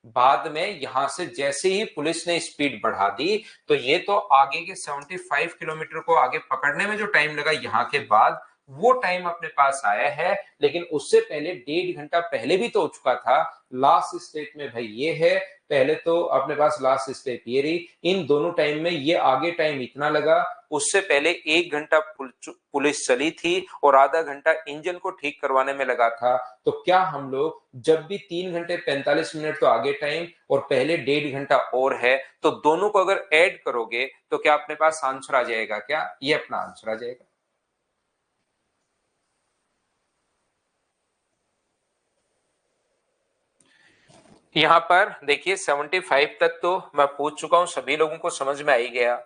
बाद में यहां से जैसे ही पुलिस ने स्पीड बढ़ा दी, तो ये तो आगे के 75 किलोमीटर को आगे पकड़ने में जो टाइम लगा यहाँ के बाद, वो टाइम अपने पास आया है। लेकिन उससे पहले 1.5 घंटा पहले भी तो हो चुका था। लास्ट स्टेप में भाई ये है, पहले तो अपने पास लास्ट स्टेप ये रही, इन दोनों टाइम में ये आगे टाइम इतना लगा। उससे पहले 1 घंटा पुलिस चली थी और आधा घंटा इंजन को ठीक करवाने में लगा था। तो क्या हम लोग जब भी 3 घंटे 45 मिनट तो आगे टाइम और पहले 1.5 घंटा और है, तो दोनों को अगर ऐड करोगे तो क्या अपने पास आंसर आ जाएगा क्या? ये अपना आंसर आ जाएगा। यहां पर देखिए 75 तक तो मैं पूछ चुका हूं, सभी लोगों को समझ में आ ही गया।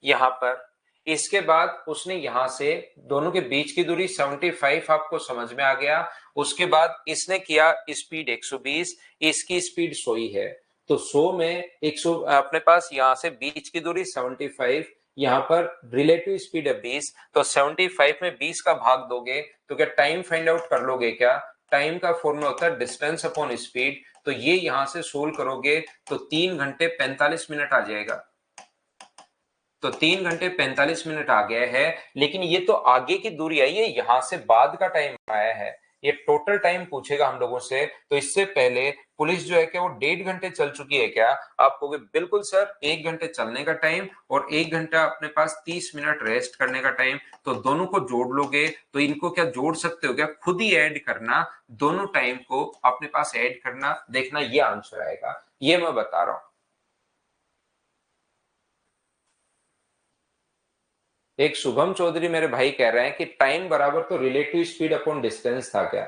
यहां पर इसके बाद उसने यहां से दोनों के बीच की दूरी 75 आपको समझ में आ गया। उसके बाद इसने किया स्पीड 120, इसकी स्पीड 100 ही है। तो 100 में 100 अपने पास यहां से बीच की दूरी 75, यहां पर रिलेटिव स्पीड है 20, तो 75 में 20 का भाग दोगे तो क्या टाइम फाइंड आउट कर लोगे क्या? टाइम का फॉर्मूला होता है डिस्टेंस अपॉन स्पीड। तो ये यहां से सोल्व करोगे तो 3 घंटे 45 मिनट आ जाएगा। तो 3 घंटे 45 मिनट आ गया है। लेकिन ये तो आगे की दूरी आई है, यहां से बाद का टाइम आया है। ये टोटल टाइम पूछेगा हम लोगों से, तो इससे पहले पुलिस जो है क्या वो 1.5 घंटे चल चुकी है क्या? आप कहोगे बिल्कुल सर, 1 घंटे चलने का टाइम और 1 घंटा अपने पास 30 मिनट रेस्ट करने का टाइम, तो दोनों को जोड़ लोगे तो इनको क्या जोड़ सकते हो क्या? खुद ही ऐड करना, दोनों टाइम को अपने पास ऐड करना, देखना ये आंसर आएगा, ये मैं बता रहा हूं। एक शुभम चौधरी मेरे भाई कह रहे हैं कि टाइम बराबर तो रिलेटिव स्पीड अपॉन डिस्टेंस था क्या?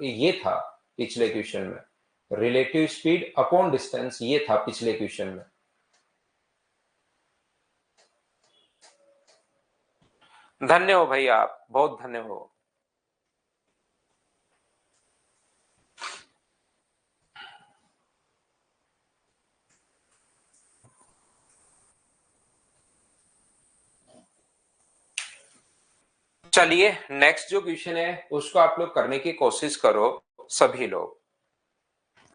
ये था पिछले क्वेश्चन में, रिलेटिव स्पीड अपॉन डिस्टेंस ये था पिछले क्वेश्चन में। धन्य हो भाई, आप बहुत धन्य हो। चलिए नेक्स्ट जो क्वेश्चन है उसको आप लोग करने की कोशिश करो सभी लोग।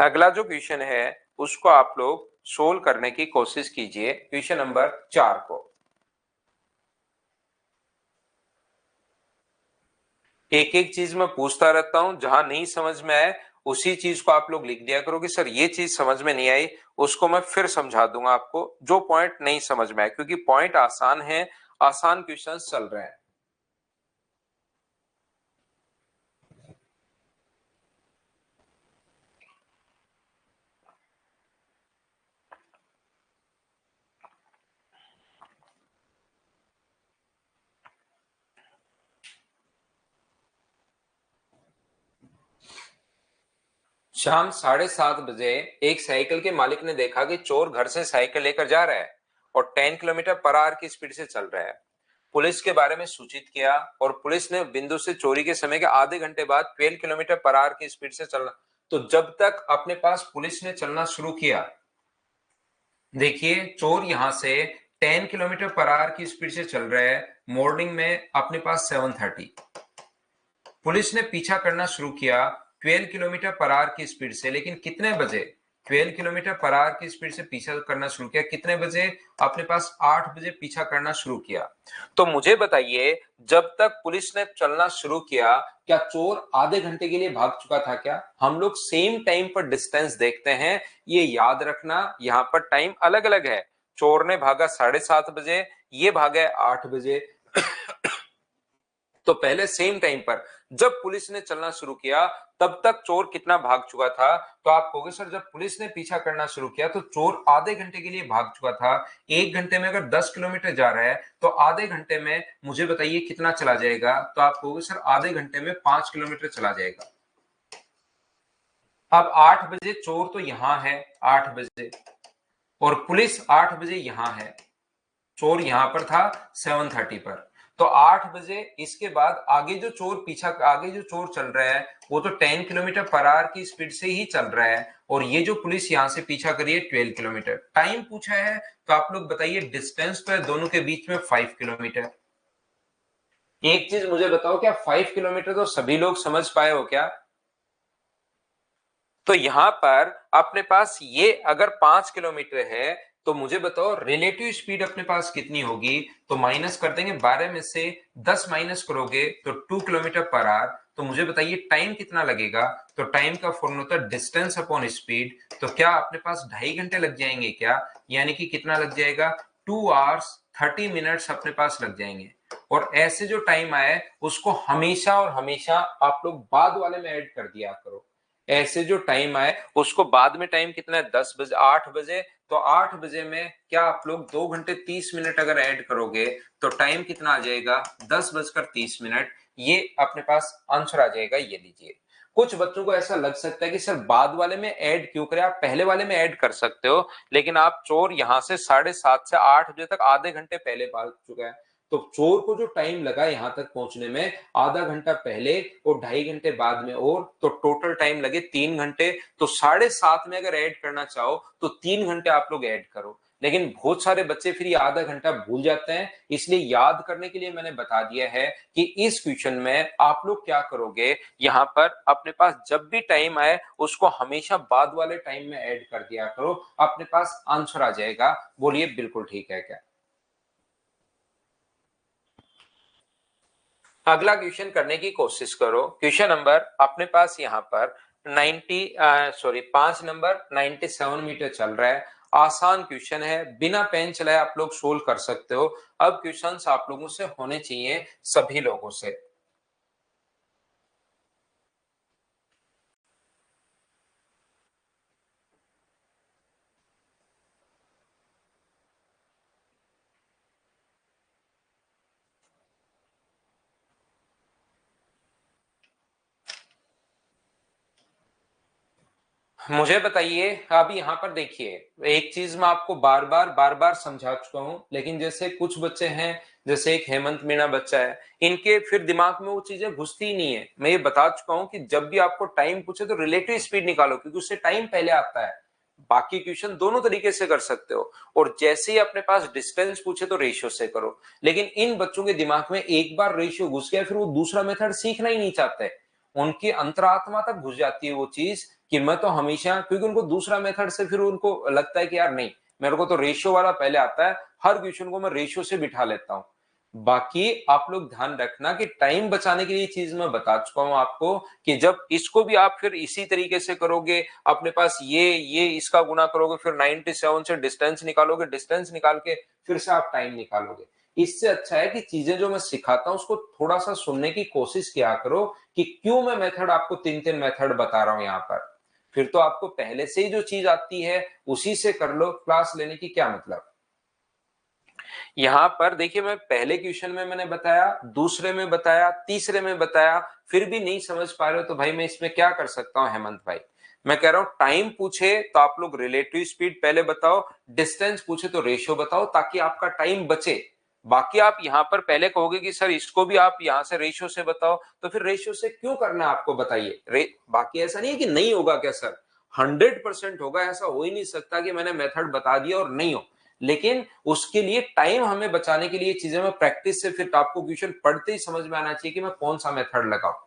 अगला जो क्वेश्चन है उसको आप लोग सोल्व करने की कोशिश कीजिए, क्वेश्चन नंबर 4 को। एक एक चीज मैं पूछता रहता हूं, जहां नहीं समझ में आए उसी चीज को आप लोग लिख दिया करो कि सर ये चीज समझ में नहीं आई, उसको मैं फिर समझा दूंगा आपको जो पॉइंट नहीं समझ में आए, क्योंकि पॉइंट आसान है, आसान क्वेश्चंस चल रहे हैं। शाम 7:30 बजे एक साइकिल के मालिक ने देखा कि चोर घर से साइकिल लेकर जा रहा है और 10 किलोमीटर पर आवर की स्पीड से चल रहा है। पुलिस के बारे में सूचित किया और पुलिस ने बिंदु से चोरी के समय के आधे घंटे बाद 12 किलोमीटर पर आवर की स्पीड से चलना। तो जब तक अपने पास पुलिस ने चलना शुरू किया, देखिए चोर यहां से 10 किलोमीटर पर आवर की स्पीड से चल रहा है, मॉर्निंग में अपने पास 7:30। पुलिस ने पीछा करना शुरू किया 12 किलोमीटर पर आवर की स्पीड से, लेकिन कितने बजे? 12 किलोमीटर पर आवर की स्पीड से पीछा करना शुरू किया कितने बजे? अपने पास 8 बजे पीछा करना शुरू किया। तो मुझे बताइए, जब तक पुलिस ने चलना शुरू किया क्या चोर आधे घंटे के लिए भाग चुका था क्या? हम लोग सेम टाइम पर डिस्टेंस देखते हैं, ये याद रखना, यहां पर टाइम अलग अलग है। चोर ने भागा 7:30 बजे, ये भागा 8 बजे। तो पहले सेम टाइम पर जब पुलिस ने चलना शुरू किया तब तक चोर कितना भाग चुका था? तो आप कहोगे सर जब पुलिस ने पीछा करना शुरू किया तो चोर आधे घंटे के लिए भाग चुका था। एक घंटे में अगर 10 किलोमीटर जा रहा है तो आधे घंटे में मुझे बताइए कितना चला जाएगा? तो आप कहोगे सर आधे घंटे में 5 किलोमीटर चला जाएगा। अब 8 बजे चोर तो यहां है, 8 बजे, और पुलिस 8 बजे यहां है, चोर यहां पर था 7:30 पर। तो 8 बजे इसके बाद आगे जो चोर चल रहा है वो तो 10 किलोमीटर पर आवर की स्पीड से ही चल रहा है, और ये जो पुलिस यहां से पीछा करिए 12 किलोमीटर। टाइम पूछा है तो आप लोग बताइए, डिस्टेंस तो है दोनों के बीच में 5 किलोमीटर। एक चीज मुझे बताओ, क्या 5 किलोमीटर तो सभी लोग समझ पाए हो क्या? तो यहां पर अपने पास ये अगर 5 किलोमीटर है तो मुझे बताओ रिलेटिव स्पीड अपने पास कितनी होगी? तो माइनस कर देंगे, 12 में से 10 माइनस करोगे तो 2 किलोमीटर पर आवर। तो मुझे बताइए टाइम कितना लगेगा? तो टाइम का फॉर्मूला होता है डिस्टेंस अपॉन स्पीड। तो क्या अपने पास 2.5 घंटे लग जाएंगे क्या? यानी कि कितना लग जाएगा? 2 hours 30 minutes अपने पास लग जाएंगे। और ऐसे जो टाइम आए उसको हमेशा और हमेशा आप लोग बाद वाले में ऐड कर दिया करो। ऐसे जो टाइम आए उसको बाद में, टाइम कितना है? 10 बजे, 8 बजे, तो 8 बजे में क्या आप लोग 2 घंटे 30 मिनट अगर ऐड करोगे तो टाइम कितना आ जाएगा? 10:30। ये अपने पास आंसर आ जाएगा, ये लीजिए। कुछ बच्चों को ऐसा लग सकता है कि सर बाद वाले में ऐड क्यों करें, आप पहले वाले में ऐड कर सकते हो, लेकिन आप चोर यहां से 7:30 से 8 बजे तक आधे घंटे पहले भाग चुका है, तो चोर को जो टाइम लगा यहां तक पहुंचने में आधा घंटा पहले और 2.5 घंटे बाद में, और तो टोटल टाइम लगे 3 घंटे। तो 7:30 में अगर ऐड करना चाहो तो 3 घंटे आप लोग ऐड करो, लेकिन बहुत सारे बच्चे फिर ये आधा घंटा भूल जाते हैं, इसलिए याद करने के लिए मैंने बता दिया है कि इस क्वेश्चन में आप लोग क्या करोगे, यहां पर अपने पास जब भी टाइम आए उसको हमेशा बाद वाले टाइम में ऐड कर दिया करो, अपने पास आंसर आ जाएगा। बोलिए बिल्कुल ठीक है क्या? अगला क्वेश्चन करने की कोशिश करो। क्वेश्चन नंबर अपने पास यहाँ पर 5 नंबर 97 मीटर चल रहा है। आसान क्वेश्चन है, बिना पेन चलाए आप लोग सोल्व कर सकते हो। अब क्वेश्चंस आप लोगों से होने चाहिए सभी लोगों से। मुझे बताइए, अब यहाँ पर देखिए, एक चीज मैं आपको बार बार समझा चुका हूं, लेकिन जैसे कुछ बच्चे हैं, जैसे एक हेमंत मीणा बच्चा है, इनके फिर दिमाग में वो चीजें घुसती ही नहीं है। मैं ये बता चुका हूं कि जब भी आपको टाइम पूछे तो रिलेटिव स्पीड निकालो, क्योंकि उससे टाइम पहले आता है। बाकी क्वेश्चन दोनों तरीके से कर सकते हो, और जैसे ही अपने पास डिस्टेंस पूछे तो रेशियो से करो। लेकिन इन बच्चों के दिमाग में एक बार रेशियो घुस गया फिर वो दूसरा मेथड सीखना ही नहीं चाहते। उनकी अंतरात्मा तक घुस जाती है वो चीज कि मैं तो हमेशा, क्योंकि उनको दूसरा मेथड से फिर उनको लगता है कि यार नहीं, मेरे को तो रेशियो वाला पहले आता है, हर क्वेश्चन को मैं रेशियो से बिठा लेता हूं। बाकी आप लोग ध्यान रखना कि टाइम बचाने के लिए चीज मैं बता चुका हूं आपको, कि जब इसको भी आप फिर इसी तरीके से करोगे, अपने पास ये इसका गुना करोगे, फिर 97 से डिस्टेंस निकालोगे, डिस्टेंस निकाल के फिर से आप टाइम निकालोगे। इससे अच्छा है कि चीजें जो मैं सिखाता हूं उसको थोड़ा सा सुनने की कोशिश किया करो, कि क्यों मैं मेथड आपको 3-3 मेथड बता रहा हूं यहाँ पर। फिर तो आपको पहले से ही जो चीज आती है उसी से कर लो, क्लास लेने की क्या मतलब। यहां पर देखिए, मैं पहले क्वेश्चन में मैंने बताया, दूसरे में बताया, तीसरे में बताया, फिर भी नहीं समझ पा रहे हो तो भाई मैं इसमें क्या कर सकता हूं हेमंत भाई। मैं कह रहा हूं टाइम पूछे तो आप लोग रिलेटिव स्पीड पहले बताओ, डिस्टेंस पूछे तो रेशियो बताओ, ताकि आपका टाइम बचे। बाकी आप यहां पर पहले कहोगे कि सर इसको भी आप यहां से रेशियो से बताओ, तो फिर रेशियो से क्यों करना आपको बताइए। बाकी ऐसा नहीं है कि नहीं होगा क्या सर, 100% होगा, ऐसा हो ही नहीं सकता कि मैंने मेथड बता दिया और नहीं हो। लेकिन उसके लिए टाइम हमें बचाने के लिए चीजें में प्रैक्टिस से फिर आपको क्वेश्चन पढ़ते ही समझ में आना चाहिए कि मैं कौन सा मेथड लगाऊं।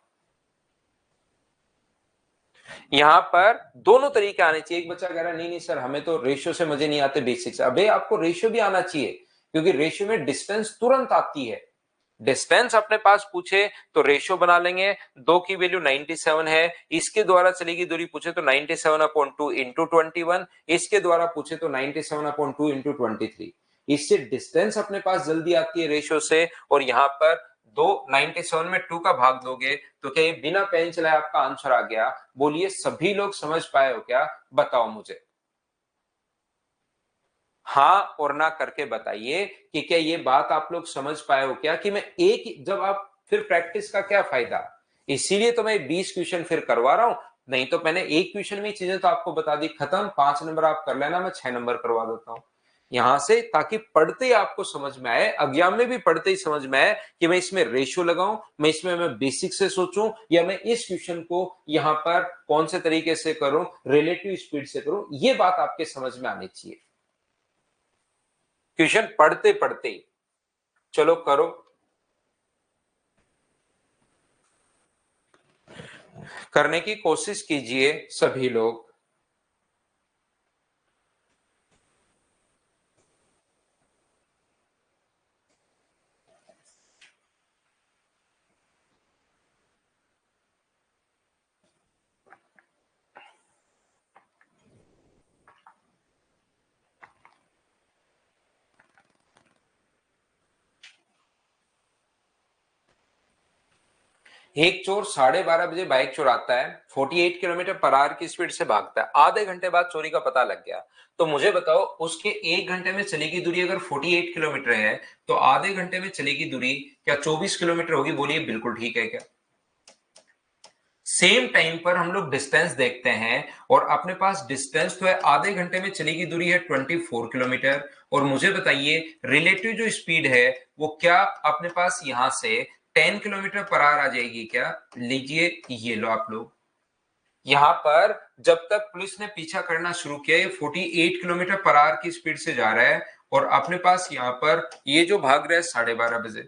यहां पर दोनों तरीके आने चाहिए। एक बच्चा कह रहा है नहीं नहीं सर हमें तो रेशियो से मजे नहीं आते, बेसिक्स। अबे आपको रेशियो भी आना चाहिए, क्योंकि रेशियो में डिस्टेंस तुरंत आती है। डिस्टेंस अपने पास पूछे तो रेशियो बना लेंगे, 2 की वैल्यू 97 है, इसके द्वारा चलेगी दूरी पूछे तो 97/2 इंटू 21, इसके द्वारा पूछे तो 97/2 इंटू 23। इससे डिस्टेंस अपने पास जल्दी आती है रेशियो से। और यहां पर 97 में 2 का भाग दोगे तो क्या ये बिना पेन चलाए आपका आंसर आ गया। बोलिए सभी लोग समझ पाए हो क्या, बताओ मुझे। हाँ और ना करके बताइए कि क्या ये बात आप लोग समझ पाए हो क्या, कि मैं एक, जब आप फिर प्रैक्टिस का क्या फायदा। इसीलिए तो मैं 20 क्वेश्चन फिर करवा रहा हूं। नहीं तो मैंने एक क्वेश्चन में चीजें तो आपको बता दी, खत्म, 5 नंबर आप कर लेना, मैं 6 नंबर करवा देता हूं यहां से, ताकि पढ़ते ही आपको समझ में आए, एग्जाम में भी पढ़ते ही समझ में आए कि मैं इसमें रेशियो लगाऊं, मैं बेसिक से सोचूं, या मैं इस क्वेश्चन को यहां पर कौन से तरीके से करूं, रिलेटिव स्पीड से करूं। ये बात आपके समझ में आनी चाहिए क्वेश्चन पढ़ते पढ़ते। चलो करो, करने की कोशिश कीजिए सभी लोग। एक चोर 12:30 बजे बाइक चुराता है, 48 किलोमीटर पर आवर की स्पीड से भागता है, आधे घंटे बाद चोरी का पता लग गया। तो मुझे बताओ उसके एक घंटे में चलेगी दूरी अगर 48 किलोमीटर है, तो आधे घंटे में चलेगी दूरी क्या 24 किलोमीटर होगी। बोलिए बिल्कुल ठीक है क्या। सेम टाइम पर हम लोग डिस्टेंस देखते हैं, और अपने पास डिस्टेंस तो है, आधे घंटे में चलेगी दूरी है 24 किलोमीटर। और मुझे बताइए रिलेटिव जो स्पीड है वो क्या अपने पास यहां से 10 किलोमीटर पर आवर आ जाएगी क्या। लीजिए ये लो आप लोग, यहां पर जब तक पुलिस ने पीछा करना शुरू किया, ये 48 किलोमीटर पर आवर की स्पीड से जा रहा है, और अपने पास यहां पर ये जो भाग रहा है 12:30 बजे,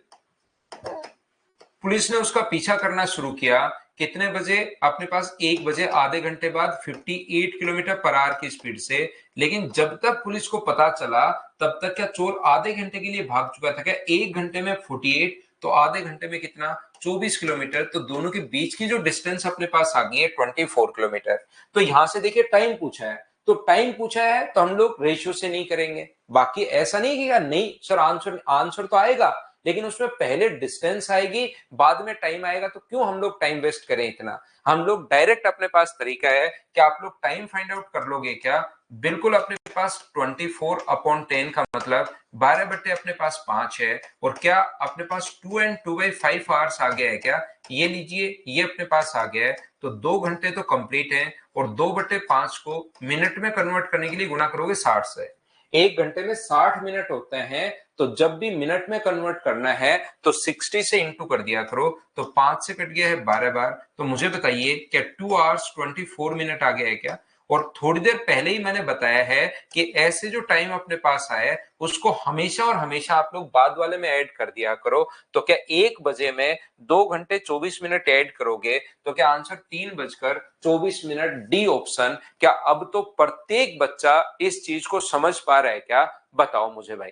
पुलिस ने उसका पीछा करना शुरू किया कितने बजे, अपने पास 1 बजे, आधे घंटे बाद 58 किलोमीटर पर आवर की स्पीड से। लेकिन जब तक पुलिस को पता चला तब तक क्या चोर आधे घंटे के लिए भाग चुका था क्या। 1 घंटे में 48, तो आधे घंटे में कितना, 24 किलोमीटर। तो दोनों के बीच की जो डिस्टेंस अपने पास आ गई है 24 किलोमीटर। तो यहां से देखिए टाइम पूछा है, तो टाइम पूछा है तो हम लोग रेशियो से नहीं करेंगे। बाकी ऐसा नहीं कि नहीं सर आंसर आंसर तो आएगा, लेकिन उसमें पहले डिस्टेंस आएगी, बाद में टाइम आएगा, तो क्यों हम लोग टाइम वेस्ट करें इतना। हम लोग डायरेक्ट, अपने पास तरीका है कि आप लोग टाइम फाइंड आउट कर लोगे क्या। बिल्कुल अपने पास 24/10 का मतलब 12 बट्टे अपने पास 5 है, और क्या अपने पास 2 and 2/5 आवर्स आ गया है क्या। ये लीजिए ये अपने पास आ गया है, तो 2 घंटे तो कंप्लीट है, और 2/5 को मिनट में कन्वर्ट करने के लिए गुना करोगे 60 से। 1 घंटे में 60 मिनट होते हैं, तो जब भी मिनट में कन्वर्ट करना है तो 60 से इंटू कर दिया करो, तो 5 से कट गया है 12 बार। तो मुझे बताइए क्या 2 hours 24 मिनट आ गया है क्या। और थोड़ी देर पहले ही मैंने बताया है कि ऐसे जो टाइम अपने पास आए उसको हमेशा और हमेशा आप लोग बाद वाले में ऐड कर दिया करो। तो क्या 1 बजे में 2 घंटे 24 मिनट ऐड करोगे तो क्या आंसर 3 बजकर 24 मिनट, डी ऑप्शन। क्या अब तो प्रत्येक बच्चा इस चीज को समझ पा रहा है क्या? बताओ मुझे भाई।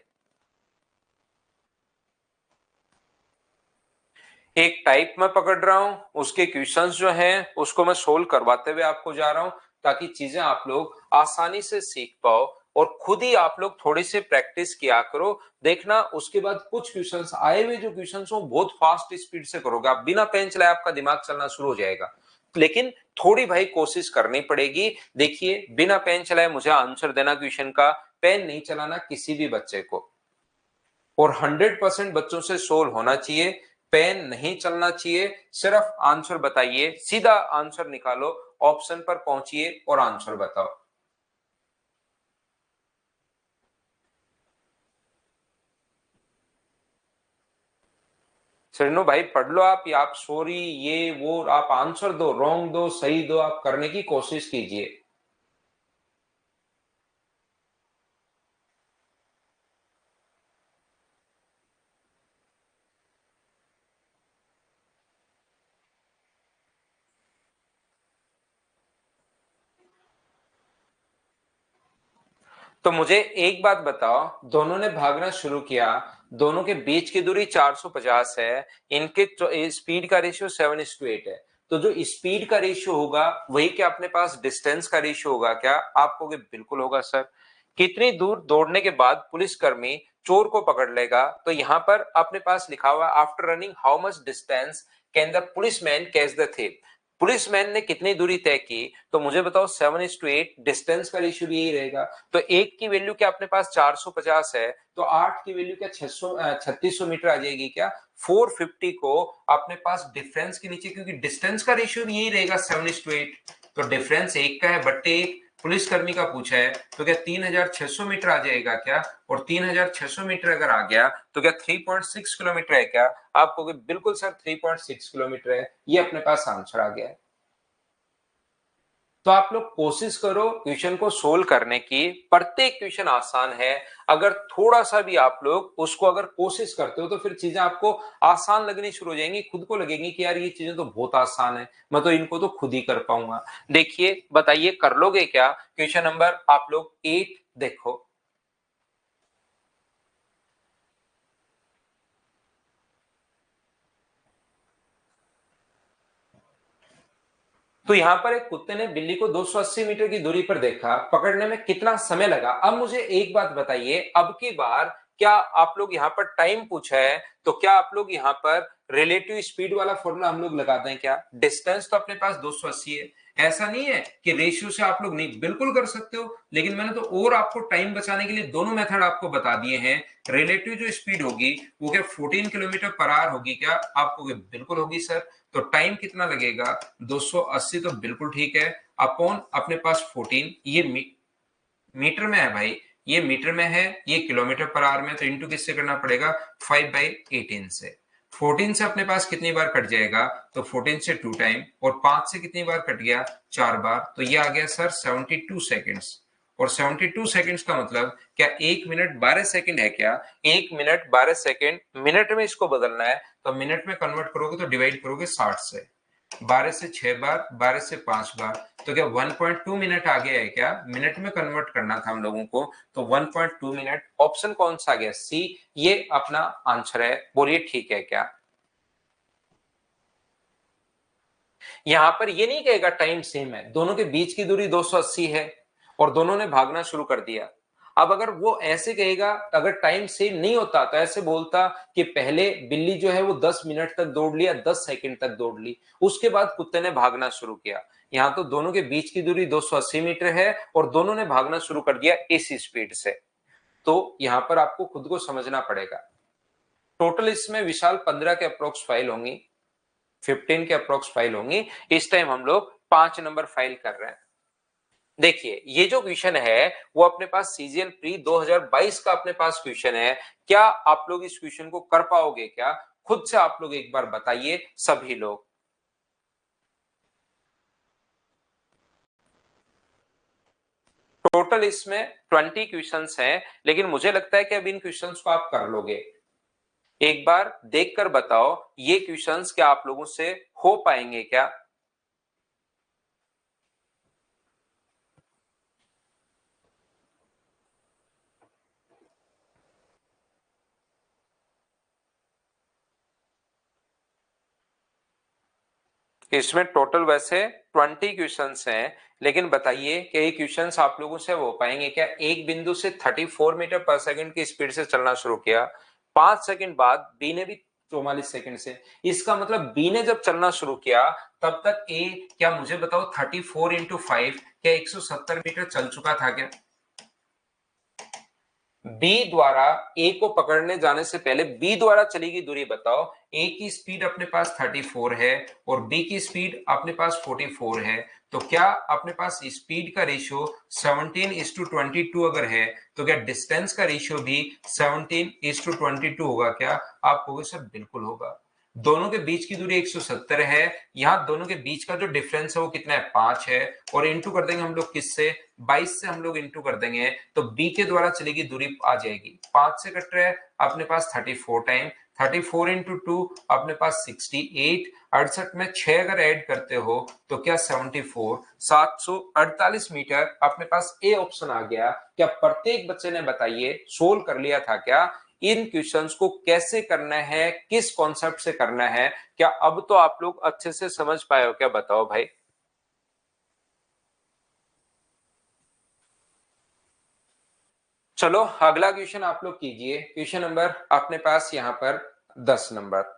एक टाइप में पकड़ रहा हूं, उसके क्वेश्चंस जो हैं उसको मैं सोल्व करवाते हुए आपको जा रहा हूं ताकि चीजें आप लोग आसानी से सीख पाओ और खुद ही आप लोग थोड़ी सी प्रैक्टिस किया करो। देखना उसके बाद कुछ क्वेश्चंस आए हुए जो क्वेश्चंस हो बहुत फास्ट स्पीड से करोगे आप, बिना पेन चलाए आपका दिमाग चलना शुरू हो जाएगा। लेकिन थोड़ी भाई कोशिश करनी पड़ेगी। देखिए बिना पेन चलाए मुझे आंसर देना क्वेश्चन का, पेन नहीं चलाना किसी भी बच्चे को, और 100% बच्चों से सोल्व होना चाहिए। पेन नहीं चलना चाहिए, सिर्फ आंसर बताइए, सीधा आंसर निकालो, ऑप्शन पर पहुंचिए और आंसर बताओ। श्रीनु भाई पढ़ लो आप, या आप सॉरी ये वो आप आंसर दो, रॉन्ग दो सही दो, आप करने की कोशिश कीजिए। तो मुझे एक बात बताओ, दोनों ने भागना शुरू किया, दोनों के बीच की दूरी 450 है, इनके स्पीड का रेशियो 7:8 है। तो जो स्पीड का रेशियो होगा वही क्या अपने पास डिस्टेंस का रेशियो होगा क्या? आप कहोगे बिल्कुल होगा सर। कितनी दूर दौड़ने के बाद पुलिसकर्मी चोर को पकड़ लेगा? तो यहां पर अपने पास लिखा हुआ after running how much distance can the policeman catch the thief. Policeman ने कितनी दूरी तय की? तो मुझे बताओ 7:8, डिस्टेंस का रेशियो भी यही रहेगा। तो एक की वैल्यू क्या अपने पास 450 है, तो 8 की वैल्यू क्या 3600 मीटर आ जाएगी क्या? 450 को अपने पास डिफरेंस के नीचे, क्योंकि डिस्टेंस का रेशियो भी यही रहेगा 7:8, तो डिफरेंस एक का है बट्टे एक, पुलिसकर्मी का पूछा है तो क्या 3600 मीटर आ जाएगा क्या? और 3600 मीटर अगर आ गया तो क्या 3.6 किलोमीटर है क्या? आप कहोगे बिल्कुल सर 3.6 किलोमीटर है, ये अपने पास आंसर आ गया है। तो आप लोग कोशिश करो क्वेश्चन को सोल्व करने की, प्रत्येक क्वेश्चन आसान है। अगर थोड़ा सा भी आप लोग उसको अगर कोशिश करते हो तो फिर चीजें आपको आसान लगनी शुरू हो जाएंगी, खुद को लगेगी कि यार ये चीजें तो बहुत आसान है, मैं तो इनको तो खुद ही कर पाऊंगा। देखिए बताइए कर लोगे क्या? क्वेश्चन नंबर आप लोग 8 देखो। तो यहां पर एक कुत्ते ने बिल्ली को 280 मीटर की दूरी पर देखा, पकड़ने में कितना समय लगा? अब मुझे एक बात बताइए, अब की बार क्या आप लोग यहाँ पर टाइम पूछा है तो क्या आप लोग यहाँ पर रिलेटिव स्पीड वाला फॉर्मूला हम लोग लगाते हैं क्या? डिस्टेंस तो अपने पास 280 है, ऐसा नहीं है कि रेशियो से आप लोग नहीं, बिल्कुल कर सकते हो, लेकिन मैंने तो और आपको टाइम बचाने के लिए दोनों मेथड आपको बता दिए हैं। रिलेटिव जो स्पीड होगी वो क्या 14 किलोमीटर पर आवर होगी क्या? आपको बिल्कुल होगी सर। तो टाइम कितना लगेगा? 280 तो बिल्कुल ठीक है, अपॉन अपने पास 14, ये मीटर में है भाई, ये मीटर में है, ये किलोमीटर पर आवर में, तो इंटू किससे करना पड़ेगा? 5/18 से। 14 से अपने पास कितनी बार कट जाएगा? तो 14 से 2 टाइम, और 5 से कितनी बार कट गया? 4 बार, तो ये आ गया सर 72 सेकेंड्स। और 72 सेकेंड्स का मतलब क्या 1 मिनट 12 सेकेंड है क्या? 1 मिनट 12 सेकेंड मिनट में इसको बदलना है, तो मिनट में कन्वर्ट करोगे तो डिवाइड करोगे 60 से, 12 से 6 बार, 12 से 5 बार, तो क्या 1.2 मिनट आ गया है क्या? मिनट में कन्वर्ट करना था हम लोगों को, तो 1.2 मिनट, ऑप्शन कौन सा आ गया? सी, ये अपना आंसर है। बोलिए ठीक है क्या? यहां पर ये नहीं कहेगा टाइम सेम है, दोनों के बीच की दूरी 280 है और दोनों ने भागना शुरू कर दिया। अब अगर वो ऐसे कहेगा, अगर टाइम सेम नहीं होता तो ऐसे बोलता कि पहले बिल्ली जो है वो 10 मिनट तक दौड़ लिया, 10 सेकंड तक दौड़ ली, उसके बाद कुत्ते ने भागना शुरू किया। यहां तो दोनों के बीच की दूरी 280 मीटर है और दोनों ने भागना शुरू कर दिया इसी स्पीड से। तो यहां पर आपको खुद को समझना पड़ेगा। टोटल इसमें विशाल 15 के अप्रोक्स फाइल होंगी, 15 के अप्रोक्स फाइल होंगी। इस टाइम हम लोग 5 नंबर फाइल कर रहे हैं। देखिए ये जो क्वेश्चन है वो अपने पास सीजीएल प्री 2022 का अपने पास क्वेश्चन है। क्या आप लोग इस क्वेश्चन को कर पाओगे क्या? खुद से आप लोग एक बार बताइए सभी लोग। टोटल इसमें 20 क्वेश्चंस हैं, लेकिन मुझे लगता है कि अब इन क्वेश्चंस को आप कर लोगे। एक बार देखकर बताओ ये क्वेश्चंस क्या आप लोगों से हो पाएंगे क्या? इसमें टोटल वैसे 20 क्वेश्चंस हैं, लेकिन बताइए कि ये क्वेश्चंस आप लोगों से हो पाएंगे क्या? एक बिंदु से 34 मीटर पर सेकंड की स्पीड से चलना शुरू किया, 5 सेकंड बाद बी ने भी 44 सेकंड से, इसका मतलब बी ने जब चलना शुरू किया तब तक ए, क्या मुझे बताओ 34 इंटू 5 क्या 170 मीटर चल चुका था क्या? बी द्वारा ए को पकड़ने जाने से पहले बी द्वारा चली गई दूरी बताओ। ए की स्पीड अपने पास 34 है और बी की स्पीड अपने पास 44 है, तो क्या अपने पास स्पीड का रेशियो 17:22 अगर है तो क्या डिस्टेंस का रेशियो भी 17:22 होगा क्या? आप कहोगे सर बिल्कुल होगा। दोनों के बीच की दूरी 170 है, यहाँ दोनों के बीच का जो डिफरेंस है वो कितना है? 5 है, और इंटू कर देंगे हम लोग किससे? 22 से हम लोग इंटू कर देंगे तो बी के द्वारा चलेगी दूरी आ जाएगी, 5 से कट रहा है अपने पास 34 टाइम, 34 इंटू 2 अपने पास 68, 68 में 6 अगर ऐड करते हो तो क्या 74, 748 मीटर अपने पास ए ऑप्शन आ गया। क्या प्रत्येक बच्चे ने बताइए सोल्व कर लिया था क्या? इन क्वेश्चंस को कैसे करना है, किस कॉन्सेप्ट से करना है, क्या अब तो आप लोग अच्छे से समझ पाए हो क्या? बताओ भाई। चलो अगला क्वेश्चन आप लोग कीजिए। क्वेश्चन नंबर अपने पास यहां पर 10 नंबर।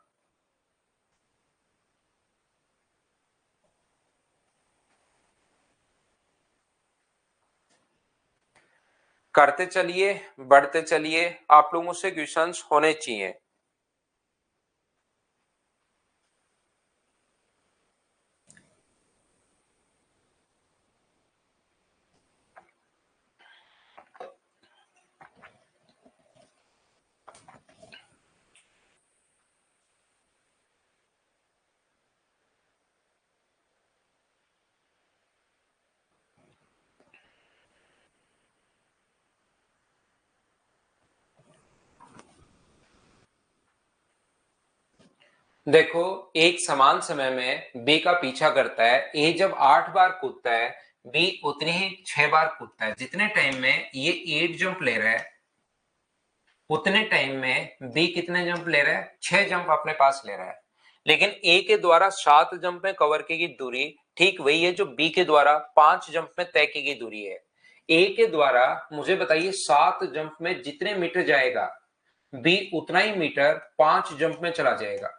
करते चलिए, बढ़ते चलिए, आप लोगों से क्वेश्चंस होने चाहिए। देखो, एक समान समय में बी का पीछा करता है, ए जब 8 बार कूदता है, बी उतनी ही 6 बार कूदता है। जितने टाइम में ये 8 जंप ले रहा है उतने टाइम में बी कितने जंप ले रहा है? 6 जंप अपने पास ले रहा है। लेकिन ए के द्वारा 7 जंप में कवर की गई दूरी ठीक वही है जो बी के द्वारा 5 जंप में तय की गई दूरी है। ए के द्वारा मुझे बताइए 7 जंप में जितने मीटर जाएगा, बी उतना ही मीटर 5 जंप में चला जाएगा।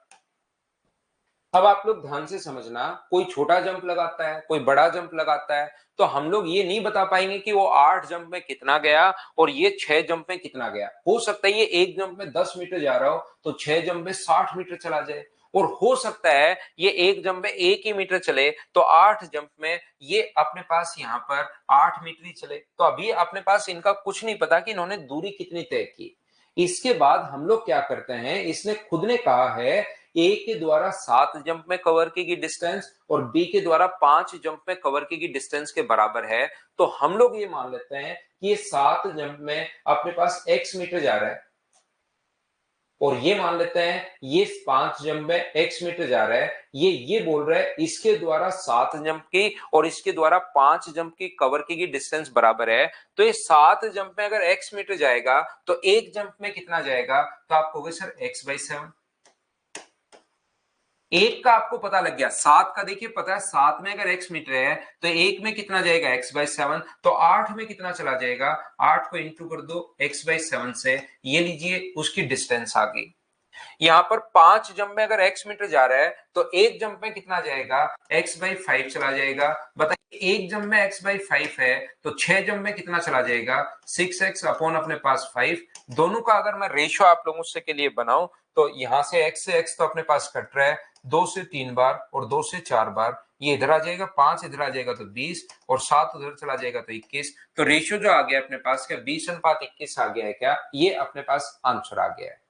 अब आप लोग ध्यान से समझना, कोई छोटा जंप लगाता है, कोई बड़ा जंप लगाता है, तो हम लोग ये नहीं बता पाएंगे कि वो 8 जंप में कितना गया और ये 6 जंप में कितना गया। हो सकता है ये एक जंप में 10 मीटर जा रहा हो तो 6 जंप में 60 मीटर चला जाए, और हो सकता है ये एक जंप में 1 ही मीटर चले तो 8 जंप में ये अपने पास यहाँ पर 8 मीटर ही चले। तो अभी अपने पास इनका कुछ नहीं पता कि इन्होंने दूरी कितनी तय की। इसके बाद हम लोग क्या करते हैं, इसने खुद ने कहा है ए के द्वारा 7 जंप में कवर की गई डिस्टेंस और बी के द्वारा 5 जंप में कवर की गई डिस्टेंस के बराबर है, तो हम लोग ये मान लेते हैं कि ये 7 जंप में अपने पास x मीटर जा रहा है, और ये मान लेते हैं ये 5 जंप में x मीटर जा रहा है। ये बोल रहा है इसके द्वारा 7 जंप की और इसके द्वारा 5 जंप की कवर की गई डिस्टेंस बराबर है, तो ये 7 जंप में अगर x मीटर जाएगा तो एक जंप में कितना जाएगा? तो आप कहोगे सर x/7। एक का आपको पता लग गया, 7 का देखिए पता है, 7 में अगर x मीटर है तो एक में कितना जाएगा? x/7। तो 8 में कितना चला जाएगा? 8 को इंटू कर दो x/7 से, ये लीजिए उसकी डिस्टेंस आ गई। यहाँ पर 5 जंप में अगर x मीटर जा रहा है तो एक जंप में कितना जाएगा? x/5 चला जाएगा। बताइए एक जंप में x/5 है तो 6 जंप में कितना चला जाएगा? 6x अपॉन अपने पास 5। दोनों का अगर मैं रेशियो आप लोगों से के लिए बनाऊं तो यहां से x तो अपने पास कट रहा है 2 से 3 बार और 2 से 4 बार, ये इधर आ जाएगा, 5 इधर आ जाएगा तो 20 और 7 उधर चला जाएगा तो 21। तो रेशियो जो आ गया अपने पास क्या 20:21 आ गया है क्या? ये अपने पास आंसर आ गया है।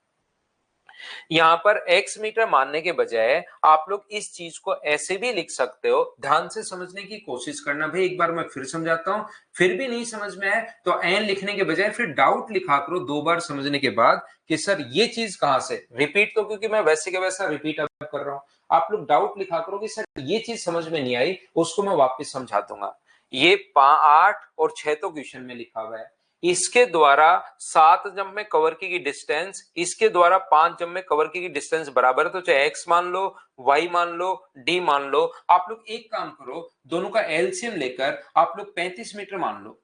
यहाँ पर x मीटर मानने के बजाय आप लोग इस चीज को ऐसे भी लिख सकते हो, ध्यान से समझने की कोशिश करना भाई। एक बार मैं फिर समझाता हूं, फिर भी नहीं समझ में आए तो एन लिखने के बजाय फिर डाउट लिखा करो दो बार समझने के बाद कि सर ये चीज कहां से, रिपीट तो क्योंकि मैं वैसे के वैसा रिपीट अब कर रहा हूं, आप लोग डाउट लिखा करो कि सर ये चीज समझ में नहीं आई, उसको मैं वापस समझा दूंगा। ये 8 और 6 तो क्वेश्चन में लिखा हुआ है, इसके द्वारा 7 जंप में कवर की गई डिस्टेंस, इसके द्वारा 5 जंप में कवर की गई डिस्टेंस बराबर है, तो चाहे एक्स मान लो, वाई मान लो, डी मान लो। आप लोग एक काम करो, दोनों का एलसीएम लेकर आप लोग 35 मीटर मान लो,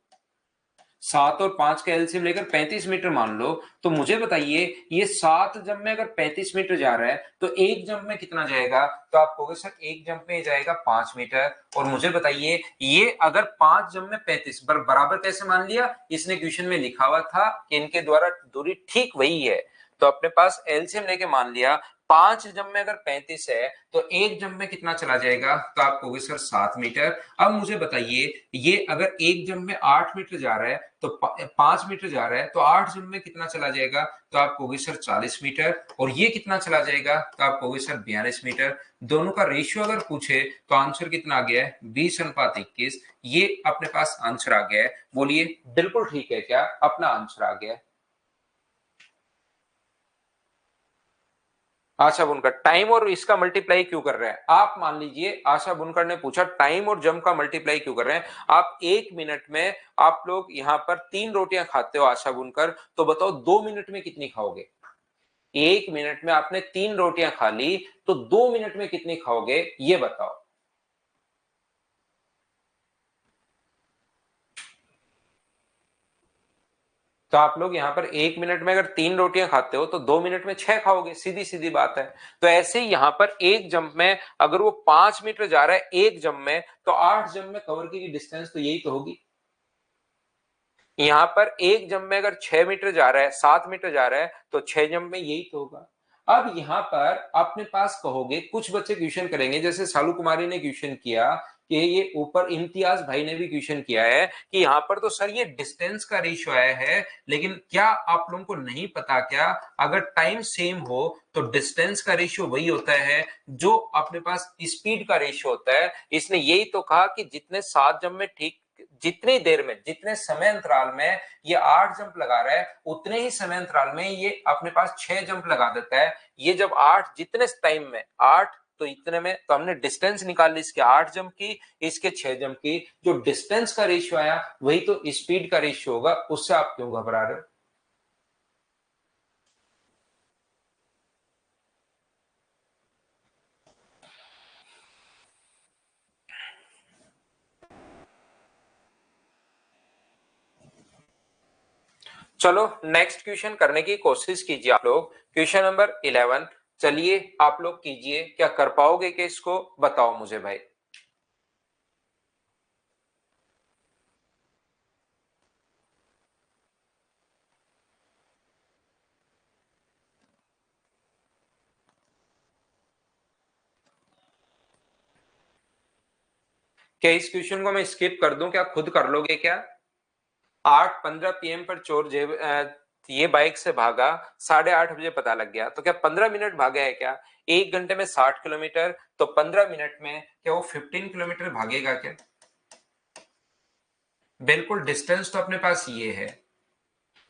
7 और 5 का एलसीएम लेकर 35 मीटर मान लो। तो मुझे बताइए ये 7 जंप में अगर 35 मीटर जा रहा है तो एक जंप में कितना जाएगा, तो आप कहोगे सर एक जंप में जाएगा 5 मीटर। और मुझे बताइए ये अगर 5 जंप में 35 बराबर कैसे मान लिया, इसने क्वेश्चन में लिखा हुआ था कि इनके द्वारा दूरी ठीक वही है, तो अपने पास एलसीएम लेके मान लिया 5 जंप में अगर 35 है तो एक जंप में कितना चला जाएगा, तो आप कहोगे सर 7 मीटर। अब मुझे बताइए ये अगर एक जंप में 8 मीटर जा रहा है तो 5 मीटर जा रहा है तो 8 जंप में कितना चला जाएगा, तो आप कहोगे सर 40 मीटर। और ये कितना चला जाएगा, तो आप कहोगे सर 42 मीटर। दोनों का रेशियो अगर पूछे तो आंसर कितना आ गया है, 20:21। ये अपने पास आंसर आ गया है। बोलिए बिल्कुल ठीक है क्या, अपना आंसर आ गया है। आशा बुनकर टाइम और इसका मल्टीप्लाई क्यों कर रहे हैं, आप मान लीजिए आशा बुनकर ने पूछा टाइम और जम का मल्टीप्लाई क्यों कर रहे हैं। आप एक मिनट में आप लोग यहाँ पर 3 रोटियां खाते हो आशा बुनकर, तो बताओ 2 मिनट में कितनी खाओगे। एक मिनट में आपने 3 रोटियां खा ली तो 2 मिनट में कितनी खाओगे ये बताओ। तो आप लोग यहाँ पर एक मिनट में अगर 3 रोटियां खाते हो तो 2 मिनट में 6 खाओगे, सीधी सीधी बात है। तो ऐसे ही यहाँ पर एक जंप में अगर वो 5 मीटर जा रहा है एक जंप में, तो 8 जंप में कवर की डिस्टेंस तो यही तो होगी। यहाँ पर एक जंप में अगर 6 मीटर जा रहा है 7 मीटर जा रहा है तो 6 जंप में यही तो होगा। अब यहाँ पर अपने पास कहोगे कुछ बच्चे क्वेश्चन करेंगे, जैसे सालू कुमारी ने क्वेश्चन किया कि ये ऊपर इम्तियाज भाई ने भी क्वेश्चन किया है कि यहाँ पर तो सर ये डिस्टेंस का रेशियो आया है, लेकिन क्या आप लोगों को नहीं पता क्या, अगर टाइम सेम हो तो डिस्टेंस का रेशियो वही होता है जो अपने पास स्पीड का रेशियो होता है। इसने यही तो कहा कि जितने 7 जंप में ठीक, जितनी देर में जितने समय अंतराल में ये 8 जंप लगा रहा है उतने ही समय अंतराल में ये अपने पास 6 जंप लगा देता है। ये जब 8 जितने टाइम में 8 तो इतने में, तो हमने डिस्टेंस निकाल ली इसके 8 जंप की, इसके 6 जंप की, जो डिस्टेंस का रेशियो आया वही तो स्पीड का रेशियो होगा। उससे आप क्यों घबरा रहे हो। चलो नेक्स्ट क्वेश्चन करने की कोशिश कीजिए आप लोग, क्वेश्चन नंबर 11। चलिए आप लोग कीजिए, क्या कर पाओगे कि इसको बताओ मुझे भाई। क्या इस क्वेश्चन को मैं स्किप कर दूं, क्या खुद कर लोगे क्या। 8:15 PM पर चोर ये बाइक से भागा, 8:30 बजे पता लग गया, तो क्या 15 मिनट भागा है क्या। एक घंटे में 60 किलोमीटर, तो 15 मिनट में क्या वो 15 किलोमीटर भागेगा क्या। बिल्कुल डिस्टेंस तो अपने पास ये है।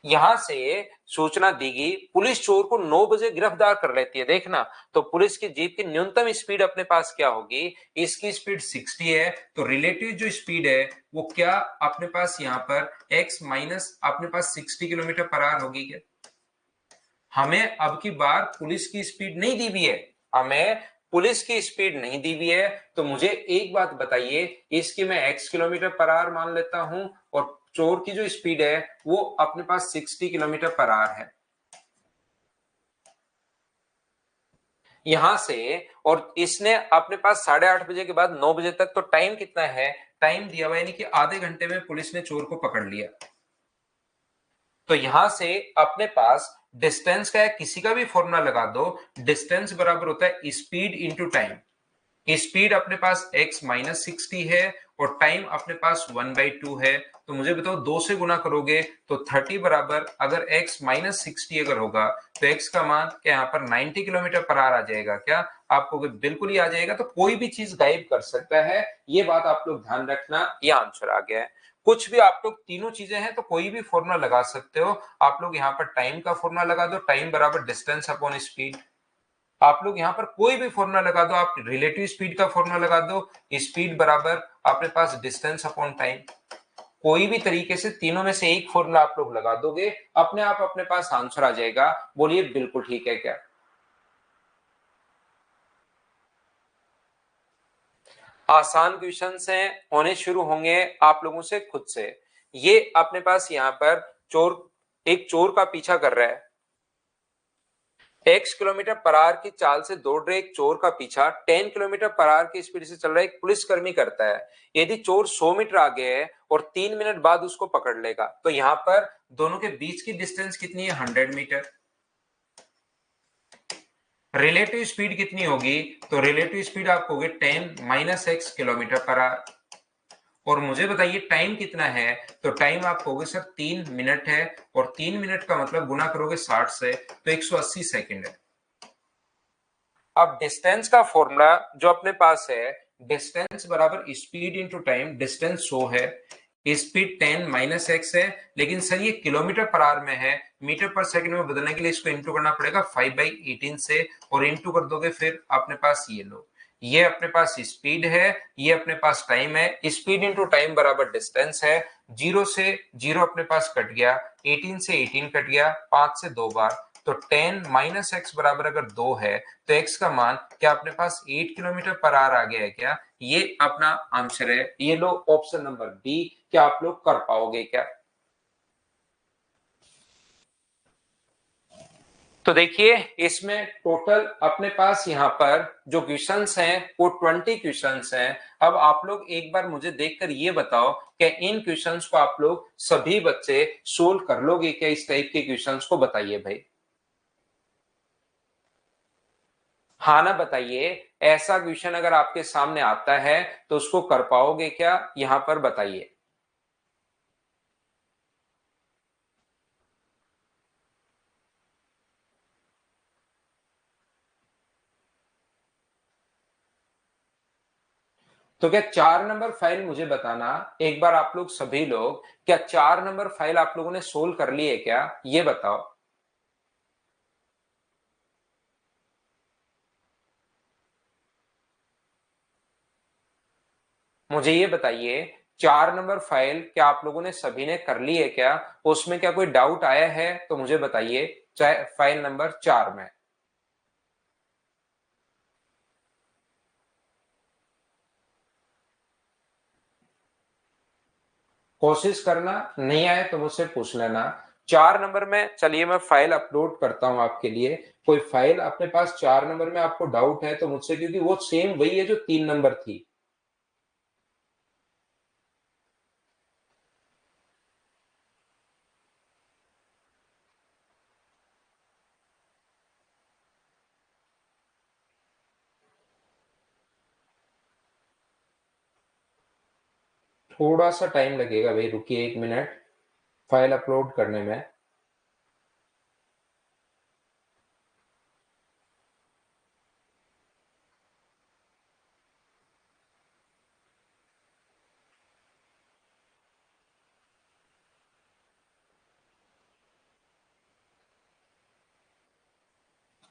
यहां से सूचना दी गई, पुलिस चोर को 9 बजे गिरफ्तार कर लेती है, देखना। तो पुलिस की जीप की न्यूनतम स्पीड अपने पास क्या होगी, इसकी स्पीड 60 है, तो रिलेटिव जो स्पीड है वो क्या अपने पास यहाँ पर x माइनस अपने पास 60 किलोमीटर पर आवर होगी क्या। हमें अब की बार पुलिस की स्पीड नहीं दी हुई है, हमें पुलिस की स्पीड नहीं दी हुई है। तो मुझे एक बात बताइए, इसकी मैं x किलोमीटर पर आवर मान लेता हूं और चोर की जो स्पीड है वो अपने पास 60 किलोमीटर पर आवर है। यहां से और इसने अपने पास 8:30 बजे के बाद 9 बजे तक, तो टाइम कितना है, टाइम दिया हुआ यानी कि आधे घंटे में पुलिस ने चोर को पकड़ लिया। तो यहां से अपने पास डिस्टेंस का है, किसी का भी फॉर्मूला लगा दो, डिस्टेंस बराबर होता है स्पीड इंटू टाइम। स्पीड अपने पास x -60 है और टाइम अपने पास 1/2 है। तो मुझे बताओ 2 से गुना करोगे तो 30 बराबर अगर x -60 अगर होगा तो x का मान क्या यहाँ पर 90 किलोमीटर पर आवर आ जाएगा क्या? आपको बिल्कुल ही आ जाएगा। तो कोई भी चीज गाइड कर सकता है, ये बात आप लोग ध्यान रखना। ये आंसर आ गया है। कुछ भी आप लोग तीनों चीजें हैं तो कोई भी फॉर्मूला लगा सकते हो। आप लोग यहाँ पर टाइम का फॉर्मूला लगा दो, टाइम बराबर डिस्टेंस अपॉन स्पीड। आप लोग यहाँ पर कोई भी फॉर्मूला लगा दो, आप रिलेटिव स्पीड का फॉर्मूला लगा दो, स्पीड बराबर अपने पास डिस्टेंस अपॉन टाइम। कोई भी तरीके से तीनों में से एक फॉर्मूला आप लोग लगा दोगे, अपने आप अपने पास आंसर आ जाएगा। बोलिए बिल्कुल ठीक है क्या? आसान क्वेश्चंस हैं, होने शुरू होंगे आप लोगों से खुद से। ये अपने पास यहाँ पर एक चोर का पीछा कर रहा है। x किलोमीटर पर आवर की चाल से दौड़ रहे एक चोर का पीछा 10 किलोमीटर पर आवर की स्पीड से चल रहा एक पुलिसकर्मी करता है। यदि चोर 100 मीटर आगे है और 3 मिनट बाद उसको पकड़ लेगा तो यहाँ पर दोनों के बीच की डिस्टेंस कितनी है? 100 मीटर। रिलेटिव स्पीड कितनी होगी? तो रिलेटिव स्पीड आप कहोगे 10 - x किलोमीटर पर आवर। और मुझे बताइए टाइम कितना है? तो टाइम आप कहोगे सर 3 मिनट है, और 3 मिनट का मतलब गुना करोगे 60 से तो 180 सेकंड है। अब डिस्टेंस का फॉर्मूला जो अपने पास है, डिस्टेंस बराबर स्पीड इंटू टाइम। डिस्टेंस 100 है, स्पीड 10 - x है, लेकिन सर ये किलोमीटर पर आवर में है। मीटर पर सेकंड में बदलने के लिए इसको इंटू करना पड़ेगा 5/18 से, और इंटू कर दोगे फिर अपने पास ये लो, ये अपने पास स्पीड है, ये अपने पास टाइम है। स्पीड इंटू टाइम बराबर डिस्टेंस है। 0 से 0 अपने पास कट गया, 18 से 18 कट गया, 5 से 2 बार, तो 10 - x बराबर अगर 2 है तो x का मान क्या अपने पास 8 किलोमीटर पर आवर आ गया है क्या? ये अपना आंसर है। ये लो ऑप्शन नंबर बी। क्या आप लोग कर पाओगे क्या? तो देखिए इसमें टोटल अपने पास यहाँ पर जो क्वेश्चंस हैं वो 20 क्वेश्चंस हैं। अब आप लोग एक बार मुझे देखकर ये बताओ कि इन क्वेश्चंस को आप लोग सभी बच्चे सोल्व कर लोगे क्या? इस टाइप के क्वेश्चंस को बताइए भाई। हाँ ना बताइए, ऐसा क्वेश्चन अगर आपके सामने आता है तो उसको कर पाओगे क्या? यहां पर बताइए। तो क्या 4 नंबर फाइल मुझे बताना एक बार आप लोग सभी लोग, क्या 4 नंबर फाइल आप लोगों ने सोल्व कर ली है क्या? ये बताओ। मुझे ये बताइए 4 नंबर फाइल क्या आप लोगों ने सभी ने कर ली है क्या? उसमें क्या कोई डाउट आया है तो मुझे बताइए। चाहे फाइल नंबर 4 में कोशिश करना, नहीं आए तो मुझसे पूछ लेना। 4 नंबर में चलिए मैं फाइल अपलोड करता हूं आपके लिए। कोई फाइल अपने पास 4 नंबर में आपको डाउट है तो मुझसे, क्योंकि वो सेम वही है जो 3 नंबर थी। थोड़ा सा टाइम लगेगा भाई, रुकिए 1 मिनट फाइल अपलोड करने में।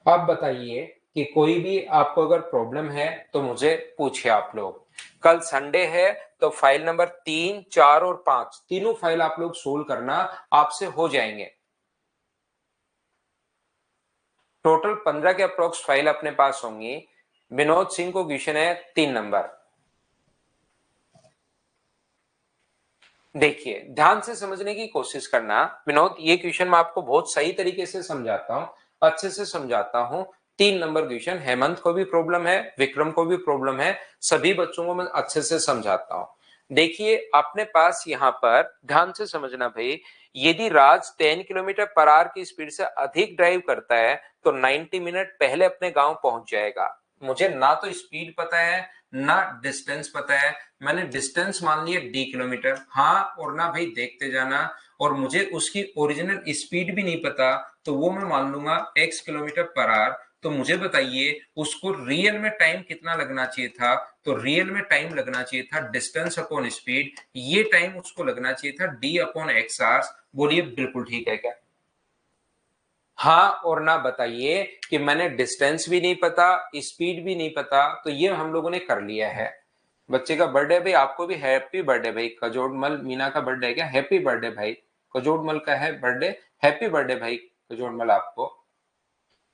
आप बताइए कि कोई भी आपको अगर प्रॉब्लम है तो मुझे पूछिए आप लोग। कल संडे है तो फाइल नंबर 3, 4 और 5 तीनों फाइल आप लोग सोल्व करना, आपसे हो जाएंगे। टोटल 15 के अप्रोक्स फाइल अपने पास होंगी। विनोद सिंह को क्वेश्चन है 3 नंबर। देखिए ध्यान से समझने की कोशिश करना विनोद, ये क्वेश्चन मैं आपको बहुत सही तरीके से समझाता हूँ, अच्छे से समझाता हूँ। 3 नंबर क्वेश्चन, हेमंत को भी प्रॉब्लम है, विक्रम को भी प्रॉब्लम है, सभी बच्चों को मैं अच्छे से समझाता हूँ। देखिए अपने पास यहाँ पर ध्यान से समझना भाई, यदि राज 10 किलोमीटर पर आवर की स्पीड से अधिक ड्राइव करता है तो 90 मिनट पहले अपने गांव पहुंच जाएगा। मुझे ना तो स्पीड पता है ना डिस्टेंस पता है। मैंने डिस्टेंस मान लिया d किलोमीटर, हाँ और ना भाई देखते जाना, और मुझे उसकी ओरिजिनल स्पीड भी नहीं पता, तो वो मैं मान लूंगा x किलोमीटर पर आवर। तो मुझे बताइए उसको रियल में टाइम कितना लगना चाहिए था, तो रियल में टाइम लगना चाहिए था डिस्टेंस अपॉन स्पीड, ये टाइम उसको लगना चाहिए था d अपॉन एक्स आवर्स। बोलिए बिल्कुल ठीक है क्या? हाँ और ना बताइए कि मैंने डिस्टेंस भी नहीं पता, स्पीड भी नहीं पता, तो ये हम लोगों ने कर लिया है। बच्चे का बर्थडे भाई, आपको भी हैप्पी बर्थडे भाई। कजोड़मल मीना का बर्थडे है क्या? हैप्पी बर्थडे भाई। कजोड़मल का है बर्थडे, हैप्पी बर्थडे भाई कजोड़मल आपको।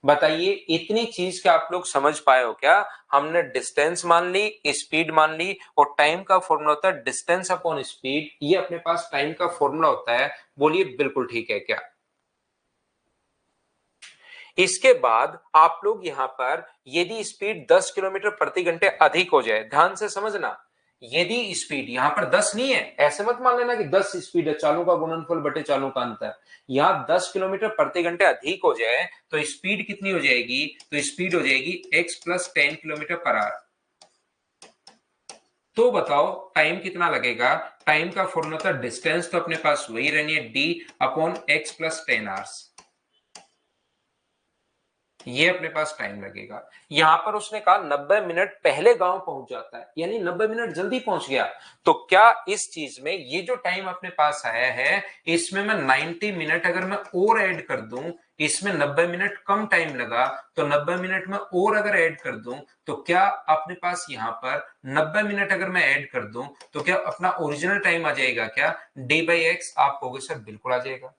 बताइए इतनी चीज क्या आप लोग समझ पाए हो क्या? हमने डिस्टेंस मान ली, स्पीड मान ली, और टाइम का फॉर्मूला होता है डिस्टेंस अपॉन स्पीड, ये अपने पास टाइम का फॉर्मूला होता है। बोलिए बिल्कुल ठीक है क्या? इसके बाद आप लोग यहां पर यदि स्पीड 10 किलोमीटर प्रति घंटे अधिक हो जाए, ध्यान से समझना, यदि स्पीड यहां पर 10 नहीं है, ऐसे मत मान लेना कि 10 स्पीड है, चालों का गुणनफल बटे चालों का अंतर। यहां 10 किलोमीटर प्रति घंटे अधिक हो जाए तो स्पीड कितनी हो जाएगी? तो स्पीड हो जाएगी x plus 10 kilometre per hour. तो बताओ टाइम कितना लगेगा? टाइम का फॉर्मूला था डिस्टेंस, तो अपने पास वही रहनी है d upon x plus 10 hours. ये अपने पास टाइम लगेगा। यहां पर उसने कहा 90 मिनट पहले गांव पहुंच जाता है, यानी 90 मिनट जल्दी पहुंच गया। तो क्या इस चीज में ये जो टाइम अपने पास आया है, इसमें मैं 90 मिनट अगर मैं और ऐड कर दूं, इसमें 90 मिनट कम टाइम लगा, तो 90 मिनट में और अगर ऐड कर दूं, तो क्या अपने पास यहां पर 90 मिनट अगर मैं ऐड कर दूं, तो क्या अपना ओरिजिनल टाइम आ जाएगा क्या? D by x. आप कहोगे सर बिल्कुल आ जाएगा।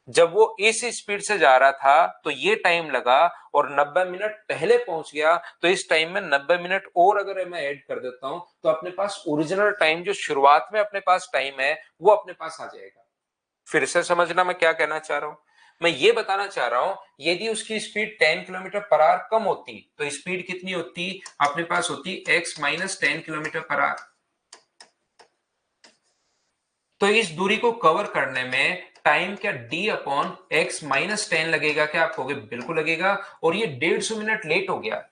जब वो इस स्पीड से जा रहा था तो ये टाइम लगा, और 90 मिनट पहले पहुंच गया, तो इस टाइम में 90 मिनट और अगर मैं ऐड कर देता हूं, तो अपने पास ओरिजिनल टाइम जो शुरुआत में अपने पास टाइम है वो अपने पास आ जाएगा। फिर से समझना मैं क्या कहना चाह रहा हूं। मैं ये बताना चाह रहा हूं, यदि उसकी स्पीड 10 किलोमीटर पर आवर कम होती, तो स्पीड कितनी होती? अपने पास होती x minus 10 kilometre per hour. तो इस दूरी को कवर करने में टाइम क्या d अपॉन एक्स माइनस 10 लगेगा क्या? आप कहोगे बिल्कुल लगेगा। और ये 150 मिनट लेट हो गया,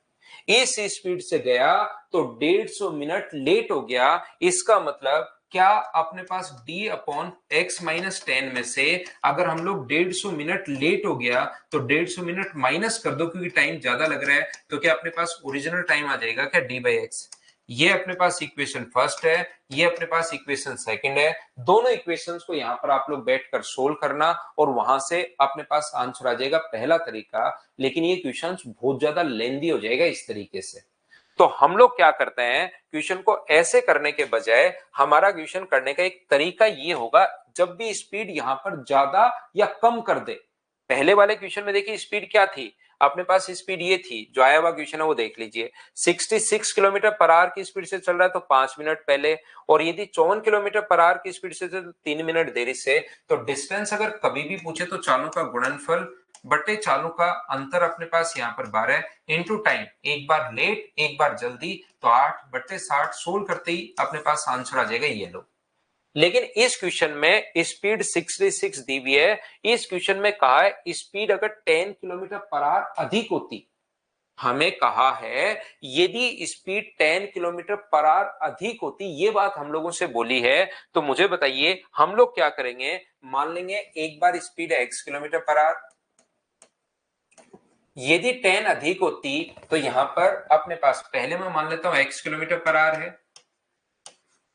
इस स्पीड से गया तो 150 मिनट लेट हो गया। इसका मतलब क्या अपने पास d अपॉन एक्स माइनस 10 में से अगर हम लोग 150 मिनट लेट हो गया तो 150 मिनट माइनस कर दो, क्योंकि टाइम ज्यादा लग रहा है, तो क्या अपने पास ओरिजिनल टाइम आ जाएगा क्या? d by x. ये अपने पास इक्वेशन फर्स्ट है, ये अपने पास इक्वेशन सेकंड है। दोनों इक्वेशंस को यहां पर आप लोग बैठकर सोल्व करना, और वहां से अपने पास आंसर आ जाएगा पहला तरीका। लेकिन ये क्वेश्चंस बहुत ज्यादा लेंदी हो जाएगा इस तरीके से। तो हम लोग क्या करते हैं, क्वेश्चन को ऐसे करने के बजाय हमारा क्वेश्चन करने का एक तरीका ये होगा, जब भी स्पीड यहां पर ज्यादा या कम कर दे। पहले वाले क्वेश्चन में देखिए स्पीड क्या थी, अपने पास स्पीड ये थी, जो आया हुआ क्वेश्चन है वो देख लीजिए, 66 किलोमीटर पर आवर की स्पीड से चल रहा है तो 5 मिनट पहले, और यदि 54 किलोमीटर पर आवर की स्पीड से तो 3 मिनट देरी से। तो डिस्टेंस अगर कभी भी पूछे तो चालों का गुणनफल बटे चालों का अंतर अपने पास यहाँ पर 12 इंटू टाइम, एक बार लेट एक बार जल्दी, तो 8 बटे 60 सोल्व करते ही अपने पास आंसर आ जाएगा ये लो। लेकिन इस क्वेश्चन में स्पीड 66 दी हुई है। इस क्वेश्चन में कहा है स्पीड अगर 10 किलोमीटर पर आवर अधिक होती, हमें कहा है यदि स्पीड 10 किलोमीटर पर आवर अधिक होती, ये बात हम लोगों से बोली है। तो मुझे बताइए हम लोग क्या करेंगे, मान लेंगे एक बार स्पीड है x किलोमीटर पर आवर, यदि 10 अधिक होती तो यहां पर अपने पास पहले मैं मान लेता हूं x किलोमीटर पर आवर है,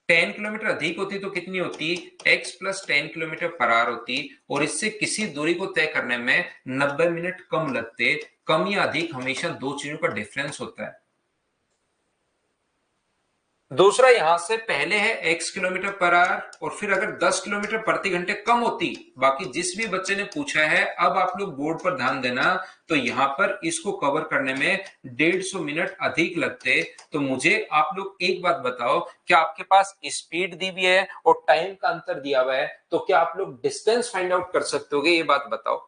10 किलोमीटर अधिक होती तो कितनी होती? x plus 10 kilometre per hour होती, और इससे किसी दूरी को तय करने में 90 मिनट कम लगते। कम या अधिक हमेशा दो चीजों का डिफरेंस होता है। दूसरा यहां से पहले है x किलोमीटर पर आवर, और फिर अगर 10 किलोमीटर प्रति घंटे कम होती, बाकी जिस भी बच्चे ने पूछा है, अब आप लोग बोर्ड पर ध्यान देना, तो यहां पर इसको कवर करने में 150 मिनट अधिक लगते। तो मुझे आप लोग एक बात बताओ, क्या आपके पास स्पीड दी हुई है और टाइम का अंतर दिया हुआ है, तो क्या आप लोग डिस्टेंस फाइंड आउट कर सकते होगे? ये बात बताओ।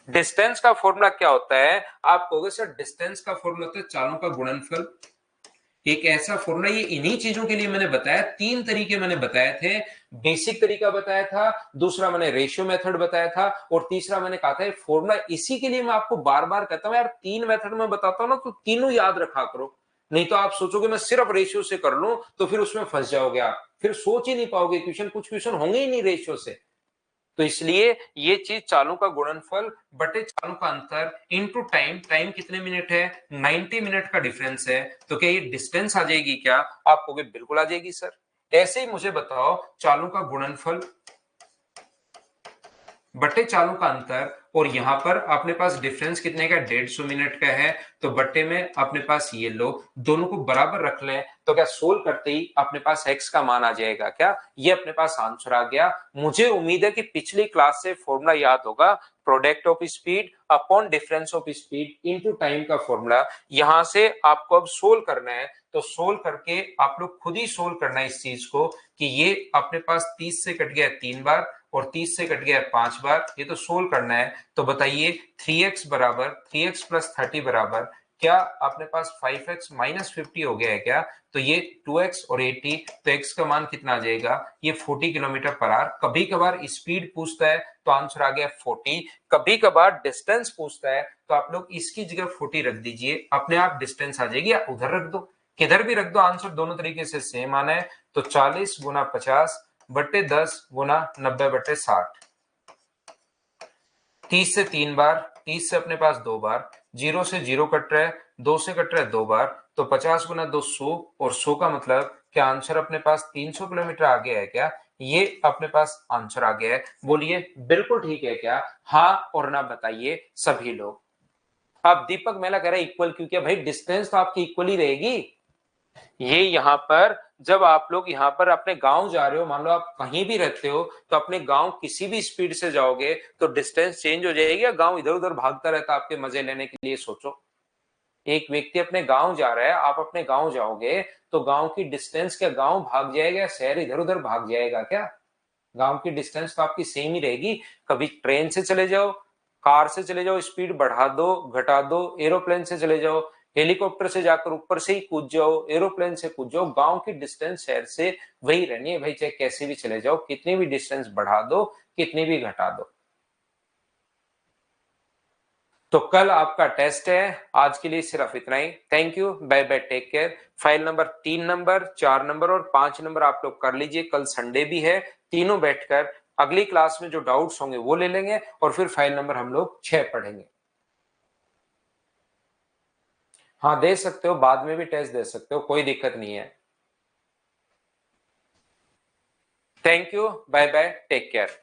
डिस्टेंस का फॉर्मूला क्या होता है? आप कहोगे सर डिस्टेंस का फॉर्मूला होता है चालों का गुणनफल। एक ऐसा फॉर्मूला, ये इन्हीं चीजों के लिए मैंने बताया, 3 तरीके मैंने बताए थे। बेसिक तरीका बताया था, दूसरा मैंने रेशियो मेथड बताया था, और तीसरा मैंने कहा था फॉर्मूला। इसी के लिए मैं आपको बार बार कहता हूं यार, 3 मेथड में बताता हूं ना, तो तीनों याद रखा करो। नहीं तो आप सोचोगे मैं सिर्फ रेशियो से कर लूं, तो फिर उसमें फंस जाओगे आप, फिर सोच ही नहीं पाओगे क्वेश्चन, कुछ क्वेश्चन होंगे ही नहीं रेशियो से। तो इसलिए ये चीज, चालों का गुणनफल बटे चालों का अंतर इनटू टाइम, टाइम कितने मिनट है, 90 मिनट का डिफरेंस है, तो क्या ये डिस्टेंस आ जाएगी क्या? आप कहोगे बिल्कुल आ जाएगी सर। ऐसे ही मुझे बताओ, चालों का गुणनफल बट्टे चालों का अंतर, और यहां पर अपने पास डिफरेंस कितने का, 150 मिनट का है, तो बट्टे में अपने पास ये लो, दोनों को बराबर रख लें, तो क्या सोल्व करते ही अपने पास x का मान आ जाएगा क्या? ये अपने पास आंसर आ गया। मुझे उम्मीद है कि पिछली क्लास से फॉर्मूला याद होगा, product of speed upon difference of speed into time का फॉर्मूला। यहां से आपको अब सोल्व करना है, तो सोल्व करके आप लोग खुद ही सोल्व करना है इस चीज को, कि ये अपने पास 30 से कट गया 3 बार, और 30 से कट गया 5 बार, ये तो सोल्व करना है। तो बताइए 3x बराबर 3x प्लस 30 बराबर, क्या अपने पास 5x माइनस 50 हो गया है क्या? तो ये 2x और 80, तो x का मान कितना आ जाएगा, ये 40 किलोमीटर पर आवर। कभी कभार स्पीड पूछता है तो आंसर आ गया 40, कभी कभार डिस्टेंस पूछता है तो आप लोग इसकी जगह 40 रख दीजिए, अपने आप डिस्टेंस आ जाएगी, या उधर रख दो, किधर भी रख दो, आंसर दोनों तरीके से सेम आना है। तो 40 गुना 50 बट्टे 10 गुना 90 बट्टे 60, 30 से 3 बार, 30 से अपने पास 2 बार, 0 से 0 कट रहा है, 2 से कट रहा है 2 बार, तो 50 गुना 2 100, और 100 का मतलब क्या आंसर अपने पास 300 किलोमीटर आ गया है क्या? ये अपने पास आंसर आ गया है। बोलिए बिल्कुल ठीक है क्या? हाँ और ना बताइए सभी लोग। अब दीपक मेला कह रहा है इक्वल क्यों किया? भाई डिस्टेंस तो आपकी इक्वल ही रहेगी। ये यहाँ पर, जब आप लोग यहाँ पर अपने गांव जा रहे हो, मान लो आप कहीं भी रहते हो, तो अपने गांव किसी भी स्पीड से जाओगे तो डिस्टेंस चेंज हो जाएगी, या गांव इधर उधर भागता रहता आपके मजे लेने के लिए? सोचो, एक व्यक्ति अपने गांव जा रहा है, आप अपने गांव जाओगे, तो गांव की डिस्टेंस, क्या गांव भाग जाएगा या शहर इधर उधर भाग जाएगा क्या? गांव की डिस्टेंस तो आपकी सेम ही रहेगी। कभी ट्रेन से चले जाओ, कार से चले जाओ, स्पीड बढ़ा दो घटा दो, एरोप्लेन से चले जाओ, हेलीकॉप्टर से जाकर ऊपर से ही कूद जाओ, एरोप्लेन से कूद जाओ, गांव की डिस्टेंस शहर से वही रहनी है भाई, चाहे कैसे भी चले जाओ, कितनी भी डिस्टेंस बढ़ा दो, कितनी भी घटा दो। तो कल आपका टेस्ट है, आज के लिए सिर्फ इतना ही। Thank you, bye bye, take care. File number 3 number, 4 number और 5 नंबर आप लोग कर लीजिए, कल संडे भी है, तीनों बैठकर अगली क्लास में जो डाउट्स होंगे वो ले लेंगे, और फिर फाइल नंबर हम लोग 6 पढ़ेंगे। हाँ दे सकते हो, बाद में भी टेस्ट दे सकते हो, कोई दिक्कत नहीं है। Thank you, bye bye, take care.